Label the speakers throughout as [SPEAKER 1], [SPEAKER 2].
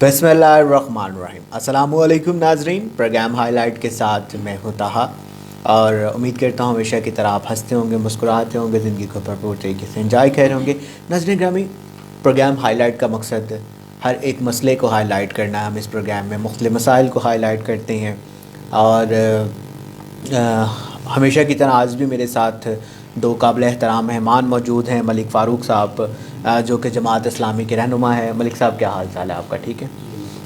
[SPEAKER 1] بسم اللہ الرحمن الرحیم۔ السلام علیکم ناظرین، پروگرام ہائی لائٹ کے ساتھ میں ہوں طاہا، اور امید کرتا ہوں ہمیشہ کی طرح آپ ہنستے ہوں گے، مسکراتے ہوں گے، زندگی کو بھرپور طریقے سے انجوائے کر رہے ہوں گے۔ ناظرین گرامی، پروگرام ہائی لائٹ کا مقصد ہر ایک مسئلے کو ہائی لائٹ کرنا ہے۔ ہم اس پروگرام میں مختلف مسائل کو ہائی لائٹ کرتے ہیں، اور ہمیشہ کی طرح آج بھی میرے ساتھ دو قابل احترام مہمان موجود ہیں۔ ملک فاروق صاحب جو کہ جماعت اسلامی کے رہنما ہیں۔ ملک صاحب کیا حال چال ہے آپ کا؟ ٹھیک ہے؟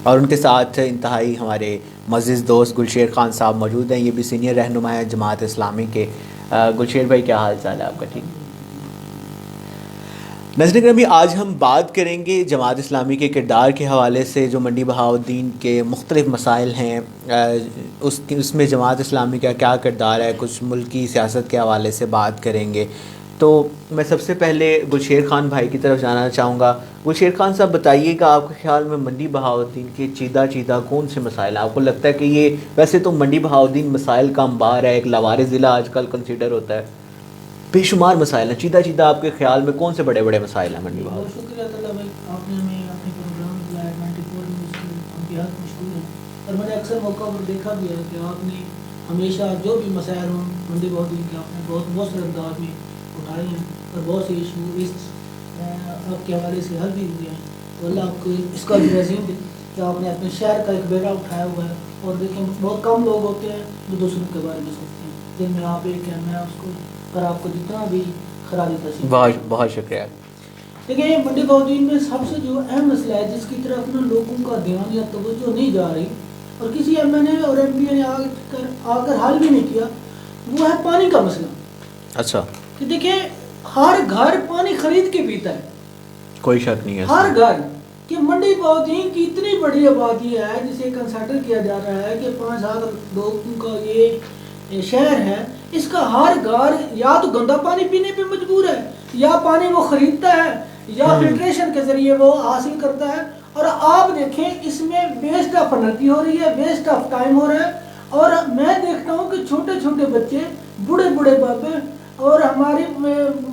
[SPEAKER 1] اور ان کے ساتھ انتہائی ہمارے معزز دوست گلشیر خان صاحب موجود ہیں، یہ بھی سینئر رہنما ہے جماعت اسلامی کے۔ گلشیر بھائی کیا حال چال ہے آپ کا؟ ٹھیک ہے؟ ناظرین گرامی، آج ہم بات کریں گے جماعت اسلامی کے کردار کے حوالے سے، جو منڈی بہاؤالدین کے مختلف مسائل ہیں، اس میں جماعت اسلامی کا کیا کردار ہے، کچھ ملکی سیاست کے حوالے سے بات کریں گے۔ تو میں سب سے پہلے گلشیر خان بھائی کی طرف جانا چاہوں گا۔ گلشیر خان صاحب بتائیے گا، آپ کے خیال میں منڈی بہاؤالدین کے چیدہ کون سے مسائل ہیں؟ آپ کو لگتا ہے کہ یہ، ویسے تو منڈی بہاؤالدین مسائل کا انبار ہے، ایک لاوارث ضلع آج کل کنسیڈر ہوتا ہے، بے شمار مسائل ہیں، چیدہ آپ کے خیال میں کون سے بڑے بڑے مسائل ہیں منڈی بہاؤالدین؟
[SPEAKER 2] بہت شکریہ طلعہ بھائی، آپ نے ہمیں اپنے پروگرام بلایا 94 میں، اس کے ہم بہت مشکور ہیں۔ اور میں نے اکثر موقع پر دیکھا بھی ہے کہ آپ نے ہمیشہ جو بھی مسائل ہوں منڈی بہاؤالدین کے، آپ نے بہت مؤثر انداز میں اٹھائے ہیں، اور بہت سے ایشو اس آپ کے حوالے سے حل بھی ہوئے ہیں۔ تو اللہ آپ کو اس کا بھی عظیم دے کہ آپ نے اپنے شہر کا ایک بیڑا اٹھایا ہوا ہے۔ اور دیکھیں، بہت کم لوگ ہوتے ہیں جو دوسروں کے بارے میں سوچتے ہیں، جن میں آپ ایک ہیں۔ میں اس کو پر آپ کو جتنا بھی خراج تحسین،
[SPEAKER 1] بہت شکریہ۔
[SPEAKER 2] دیکھیں، منڈی بہاؤالدین میں سب سے جو اہم مسئلہ ہے جس کی طرف نا لوگوں کا دھیان یا توجہ نہیں جا رہی، اور کسی ایم این اے اور ایم پی نے آ کر حل بھی نہیں کیا، وہ ہے پانی کا مسئلہ۔
[SPEAKER 1] اچھا،
[SPEAKER 2] کہ دیکھیں، ہر گھر پانی خرید کے پیتا ہے،
[SPEAKER 1] کوئی شک نہیں ہے
[SPEAKER 2] ہر گھر۔ کہ منڈی بہاؤالدین کی اتنی بڑی آبادی ہے جسے کنسیڈر کیا جا رہا ہے کہ 5,000 لوگوں کا یہ شہر ہے، اس کا ہر گھر یا تو گندا پانی پینے پہ مجبور ہے، یا پانی وہ خریدتا ہے، یا فلٹریشن کے ذریعے وہ حاصل کرتا ہے۔ اور آپ دیکھیں، اس میں ویسٹ آف انرجی ہو رہی ہے، ویسٹ آف ٹائم ہو رہا ہے۔ اور میں دیکھتا ہوں کہ چھوٹے چھوٹے بچے، بوڑھے بابے، اور ہماری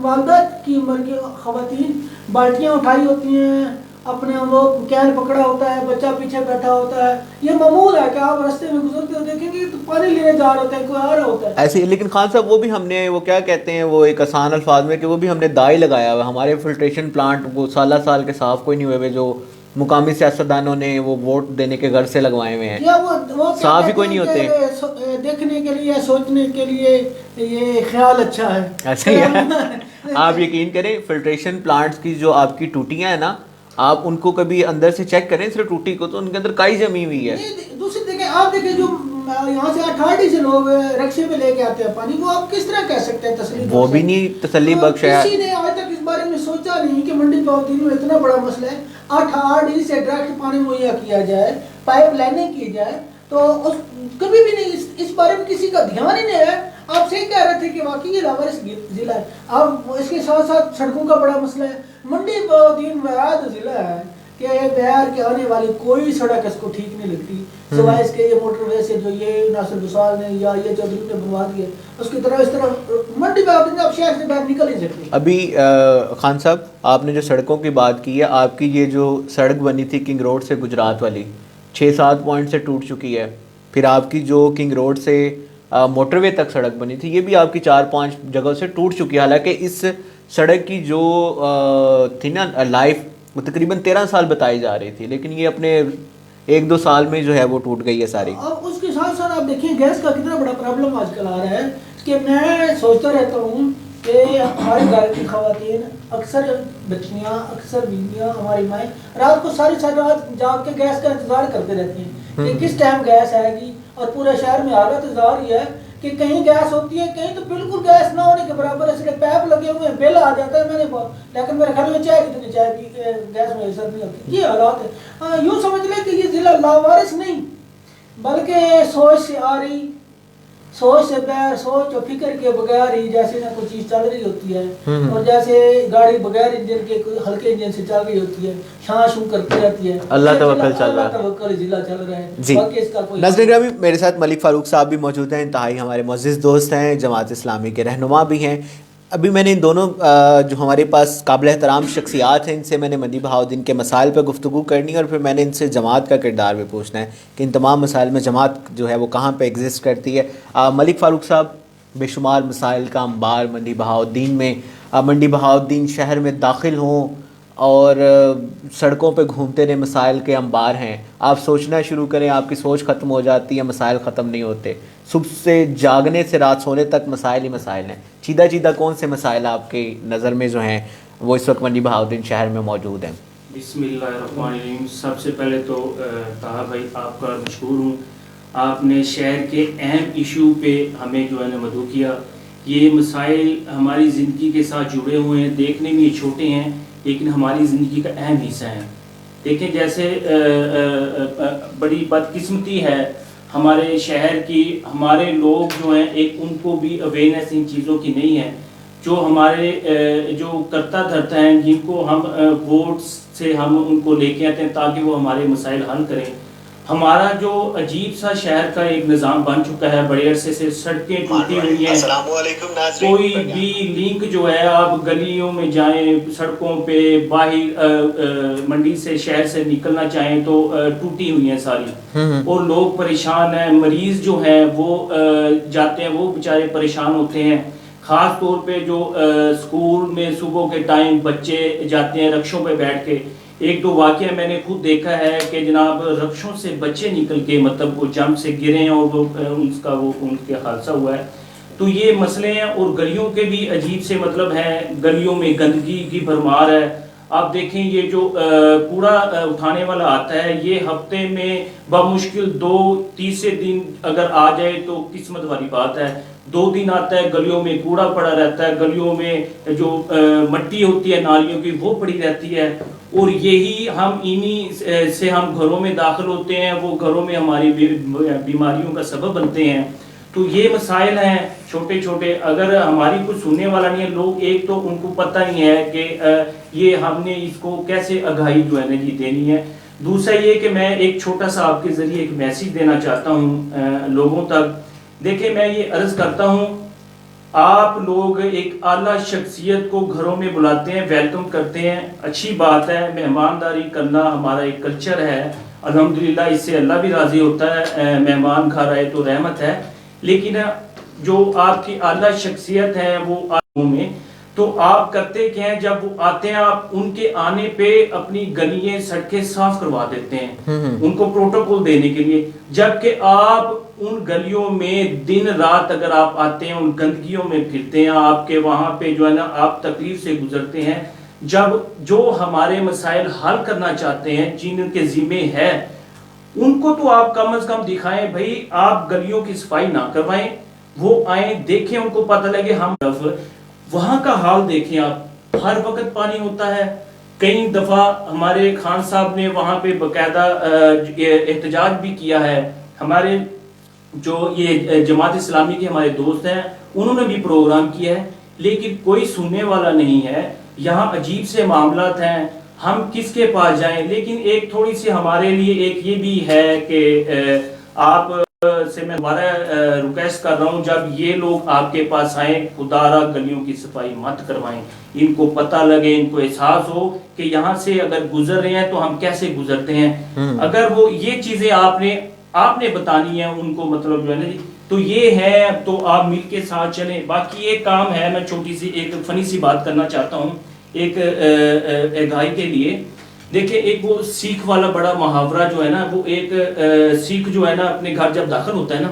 [SPEAKER 2] والدہ کی عمر کی خواتین بالٹیاں اٹھائی ہوتی ہیں، اپنے وہ کین پکڑا ہوتا ہے، بچہ پیچھے بیٹھا ہوتا ہے۔ یہ معمول ہے کہ آپ رستے میں گزرتے ہو دیکھیں گے تو پانی لینے جا رہے ہوتے ہیں، کوئی آ رہا ہوتا ہے
[SPEAKER 1] ایسے۔ لیکن خان صاحب، وہ بھی ہم نے، وہ کیا کہتے ہیں، وہ ایک آسان الفاظ میں، کہ وہ بھی ہم نے دائی لگایا ہوا ہے۔ ہمارے فلٹریشن پلانٹ وہ سال کے صاف کوئی نہیں ہوئے ہوئے، جو مقامی سیاستدانوں نے وہ ووٹ دینے کے غرض سے لگوائے ہوئے ہیں، صاف ہی کوئی نہیں ہوتے۔
[SPEAKER 2] دیکھنے کے لیے، سوچنے کے لیے یہ خیال اچھا ہے۔
[SPEAKER 1] ایسے ہی ہے۔ آپ یقین کریں، فلٹریشن پلانٹس کی جو آپ کی ٹوٹیاں ہیں نا، آپ ان کو کبھی اندر سے چیک کریں صرف ٹوٹی کو، تو ان کے اندر کائی جمی ہوئی ہے۔
[SPEAKER 2] دوسری دیکھیں، آپ دیکھیں جو یہاں سے اتھارٹی سے لوگ رکشے پہ لے کے آتے ہیں پانی، وہ آپ کس طرح کہہ سکتے ہیں تسلی بخش؟
[SPEAKER 1] وہ بھی نہیں تسلی بخش ہے۔
[SPEAKER 2] کسی نے آج تک اس بارے میں سوچا نہیں کہ منڈی بہاؤالدین میں اتنا بڑا مسئلہ ہے، 8 سے ڈائریکٹ پانی مہیا کیا جائے، پائپ لائنیں کی جائے، تو کبھی بھی نہیں اس بارے میں کسی کا دھیان ہی نہیں ہے۔ آپ صحیح کہہ رہے تھے کہ واقعی یہ لاوارث ضلع ہے۔ اب اس کے ساتھ ساتھ سڑکوں کا بڑا مسئلہ ہے۔ منڈی بہاؤالدین واحد ضلع ہے کہ بہار کے آنے والی کوئی سڑک اس کو ٹھیک نہیں لگتی، سوائے اس کے یہ موٹر وے سے جو یہ ناصر وصال نے یا یہ چودھری نے بنوا دیے، اس کی طرح اس طرح منڈی بہاؤالدین اب شہر سے باہر نکل نہیں سکتی۔
[SPEAKER 1] ابھی خان صاحب، آپ نے جو سڑکوں کی بات کی ہے، آپ کی یہ جو سڑک بنی تھی کنگ روڈ سے گجرات والی، 6-7 پوائنٹ سے ٹوٹ چکی ہے۔ پھر آپ کی جو کنگ روڈ سے موٹر وے تک سڑک بنی تھی، یہ بھی آپ کی 4-5 جگہ سے ٹوٹ چکی ہے۔ حالانکہ اس سڑک کی جو تھی نا لائف، وہ تقریباً 13 سال بتائی جا رہی تھی، لیکن یہ اپنے 1-2 سال میں جو ہے وہ ٹوٹ گئی ہے ساری۔
[SPEAKER 2] اب اس کے ساتھ ساتھ آپ دیکھیں گیس کا کتنا بڑا پرابلم آج کل آ رہا ہے، کہ میں سوچتا رہتا ہوں کہ ہمارے گھر کی خواتین، اکثر بچیاں، اکثر بیویاں، ہماری مائیں رات کو ساری رات جاگ کے گیس کا انتظار کرتے رہتی ہیں کہ کس ٹائم گیس آئے گی۔ اور پورے شہر میں حالت انتظار یہ ہے کہ کہیں گیس ہوتی ہے، کہیں تو بالکل گیس نہ ہونے کے برابر ہے، صرف پیپ لگے ہوئے ہیں، بل آ جاتا ہے۔ میں نے لیکن میرے گھر میں چائے کتنی چائے کی گیس میں اثر نہیں ہوتی۔ یہ حالات ہے۔ یوں سمجھ لیں کہ یہ ضلع لاوارث نہیں، بلکہ سوچ سے آ رہی، سوچ سے بغیر، سوچ اور فکر کے بغیر ہی جیسے نہ کوئی چیز چل رہی ہوتی ہے، اور جیسے گاڑی بغیر انجن کے ہلکے انجن سے چل رہی ہوتی ہے، شاں شوں کرتی رہتی ہے۔
[SPEAKER 1] اللہ توکل چل رہا ہے،
[SPEAKER 2] اللہ توکل ضلع چل رہا ہے
[SPEAKER 1] جی۔
[SPEAKER 2] باقی اس کا کوئی۔
[SPEAKER 1] ناظرین گرامی، میرے ساتھ ملک فاروق صاحب بھی موجود ہیں، انتہائی ہمارے معزز دوست ہیں، جماعت اسلامی کے رہنما بھی ہیں۔ ابھی میں نے ان دونوں جو ہمارے پاس قابل احترام شخصیات ہیں ان سے میں نے مندی بہاؤالدین کے مسائل پہ گفتگو کرنی ہے، اور پھر میں نے ان سے جماعت کا کردار بھی پوچھنا ہے کہ ان تمام مسائل میں جماعت جو ہے وہ کہاں پہ ایگزسٹ کرتی ہے۔ ملک فاروق صاحب، بے شمار مسائل کا انبار منڈی بہاؤالدین میں، منڈی بہاؤالدین شہر میں داخل ہوں اور سڑکوں پہ گھومتے رہے، مسائل کے انبار ہیں، آپ سوچنا شروع کریں آپ کی سوچ ختم ہو جاتی ہے، مسائل ختم نہیں ہوتے، صبح سے جاگنے سے رات سونے تک مسائل ہی مسائل ہیں۔ چیدہ چیدہ کون سے مسائل آپ کی نظر میں جو ہیں وہ اس وقت منڈی بہاؤالدین شہر میں موجود ہیں؟
[SPEAKER 3] بسم اللہ الرحمن الرحیم۔ سب سے پہلے تو طاہر بھائی آپ کا مشکور ہوں، آپ نے شہر کے اہم ایشو پہ ہمیں جو ہے نا مدعو کیا۔ یہ مسائل ہماری زندگی کے ساتھ جڑے ہوئے ہیں، دیکھنے میں یہ چھوٹے ہیں لیکن ہماری زندگی کا اہم حصہ ہیں۔ دیکھیں جیسے بڑی بدقسمتی ہے ہمارے شہر کی، ہمارے لوگ جو ہیں ایک ان کو بھی اویئرنیس ان چیزوں کی نہیں ہے، جو ہمارے جو کرتا دھرتا ہیں جن کو ہم ووٹس سے ہم ان کو لے کے آتے ہیں تاکہ وہ ہمارے مسائل حل کریں۔ ہمارا جو عجیب سا شہر کا ایک نظام بن چکا ہے، بڑے عرصے سے سڑکیں ٹوٹی ہوئی ہیں، کوئی بھی لنک جو ہے آپ گلیوں میں جائیں، سڑکوں پہ باہر منڈی سے شہر سے نکلنا چاہیں تو ٹوٹی ہوئی ہیں ساری، اور لوگ پریشان ہیں، مریض جو ہیں وہ جاتے ہیں وہ بیچارے پریشان ہوتے ہیں، خاص طور پہ جو اسکول میں صبح کے ٹائم بچے جاتے ہیں رکشوں پہ بیٹھ کے۔ ایک دو واقعہ میں نے خود دیکھا ہے کہ جناب رکشوں سے بچے نکل کے مطلب وہ جمپ سے گرے ہیں اور وہ ان کے حادثہ ہوا ہے۔ تو یہ مسئلے ہیں، اور گلیوں کے بھی عجیب سے مطلب ہیں، گلیوں میں گندگی کی بھرمار ہے۔ آپ دیکھیں یہ جو کوڑا اٹھانے والا آتا ہے یہ ہفتے میں بمشکل 2-3 دن اگر آ جائے تو قسمت والی بات ہے۔ 2 دن آتا ہے، گلیوں میں کوڑا پڑا رہتا ہے، گلیوں میں جو مٹی ہوتی ہے نالیوں کی وہ پڑی رہتی ہے، اور یہی ہم انہی سے ہم گھروں میں داخل ہوتے ہیں، وہ گھروں میں ہماری بیماریوں کا سبب بنتے ہیں۔ تو یہ مسائل ہیں چھوٹے چھوٹے، اگر ہماری کچھ سننے والا نہیں ہے لوگ، ایک تو ان کو پتہ نہیں ہے کہ یہ ہم نے اس کو کیسے آگاہی جو ہے نا یہ دینی ہے۔ دوسرا یہ کہ میں ایک چھوٹا سا آپ کے ذریعے ایک میسیج دینا چاہتا ہوں لوگوں تک۔ دیکھیں میں یہ عرض کرتا ہوں، آپ لوگ ایک اعلیٰ شخصیت کو گھروں میں بلاتے ہیں، ویلکم کرتے ہیں، اچھی بات ہے، مہمانداری کرنا ہمارا ایک کلچر ہے، الحمدللہ اس سے اللہ بھی راضی ہوتا ہے، مہمان گھر آئے تو رحمت ہے۔ لیکن جو آپ کی اعلیٰ شخصیت ہے وہ میں تو آپ کرتے کیا ہیں، جب وہ آتے ہیں آپ ان کے آنے پہ اپنی گلیاں سڑکیں صاف کروا دیتے ہیں ان کو پروٹوکول دینے کے لیے، جبکہ آپ ان گلیوں میں دن رات اگر آپ آتے ہیں ان گندگیوں میں پھرتے ہیں، آپ کے وہاں پہ جو ہے نا آپ تکلیف سے گزرتے ہیں، جب جو ہمارے مسائل حل کرنا چاہتے ہیں جن کے ذمہ ہے ان کو تو آپ کم از کم دکھائیں بھائی، آپ گلیوں کی صفائی نہ کروائیں، وہ آئیں دیکھیں، ان کو پتہ لگے ہم وہاں کا حال دیکھیں۔ آپ ہر وقت پانی ہوتا ہے، کئی دفعہ ہمارے خان صاحب نے وہاں پہ باقاعدہ احتجاج بھی کیا ہے، ہمارے جو یہ جماعت اسلامی کے ہمارے دوست ہیں انہوں نے بھی پروگرام کیا ہے، لیکن کوئی سننے والا نہیں ہے۔ یہاں عجیب سے معاملات ہیں، ہم کس کے پاس جائیں؟ لیکن ایک تھوڑی سی ہمارے لیے ایک یہ بھی ہے کہ آپ سے میں دوبارہ ریکویسٹ کر رہا ہوں، جب یہ لوگ آپ کے پاس آئیں خدا را گلیوں کی صفائی مت کروائیں، ان کو پتہ لگے، ان کو احساس ہو کہ یہاں سے اگر گزر رہے ہیں تو ہم کیسے گزرتے ہیں۔ اگر وہ یہ چیزیں آپ نے بتانی ہے ان کو، مطلب جو ہے نا تو یہ ہے، تو آپ مل کے ساتھ چلیں۔ باقی ایک کام ہے، میں چھوٹی سی ایک فنی سی بات کرنا چاہتا ہوں ایک آگاہی کے لیے۔ دیکھیں ایک وہ سیکھ والا بڑا محاورہ جو ہے نا، وہ ایک سیکھ جو ہے نا اپنے گھر جب داخل ہوتا ہے نا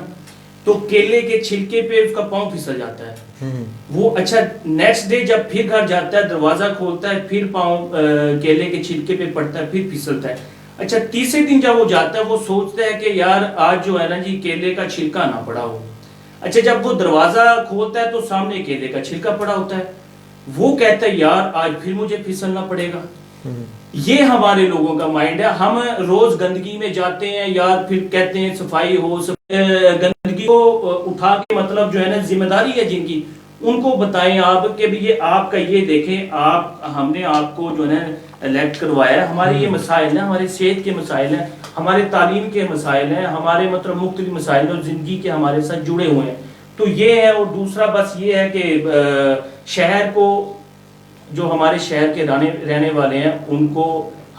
[SPEAKER 3] تو کیلے کے چھلکے پہ اس کا پاؤں پھسل جاتا ہے، وہ اچھا نیکسٹ ڈے جب پھر گھر جاتا ہے دروازہ کھولتا ہے پھر پاؤں کیلے کے چھلکے پہ پڑتا ہے، پھر پھسلتا ہے۔ اچھا تیسرے دن جب وہ جاتا ہے وہ سوچتا ہے کہ یار آج جو ہے نا جی کیلے کا چھلکا نہ پڑا ہو۔ اچھا جب وہ دروازہ کھولتا ہے تو سامنے کیلے کا چھلکا پڑا ہوتا ہے، وہ کہتا ہے یار آج پھر مجھے پھسلنا پڑے گا۔ یہ ہمارے لوگوں کا مائنڈ ہے، ہم روز گندگی میں جاتے ہیں یا پھر کہتے ہیں صفائی ہو، گندگی کو اٹھا کے مطلب جو ہے نا ذمہ داری ہے جن کی، ان کو بتائیں آپ کہ بھی یہ آپ کا یہ دیکھیں، ہم نے آپ کو جو ہے نا الیکٹ کروایا ہے، ہمارے یہ مسائل ہیں، ہمارے صحت کے مسائل ہیں، ہمارے تعلیم کے مسائل ہیں، ہمارے مطلب مختلف مسائل اور زندگی کے ہمارے ساتھ جڑے ہوئے ہیں، تو یہ ہے. اور دوسرا بس یہ ہے کہ شہر کو, جو ہمارے شہر کے رہنے والے ہیں, ان کو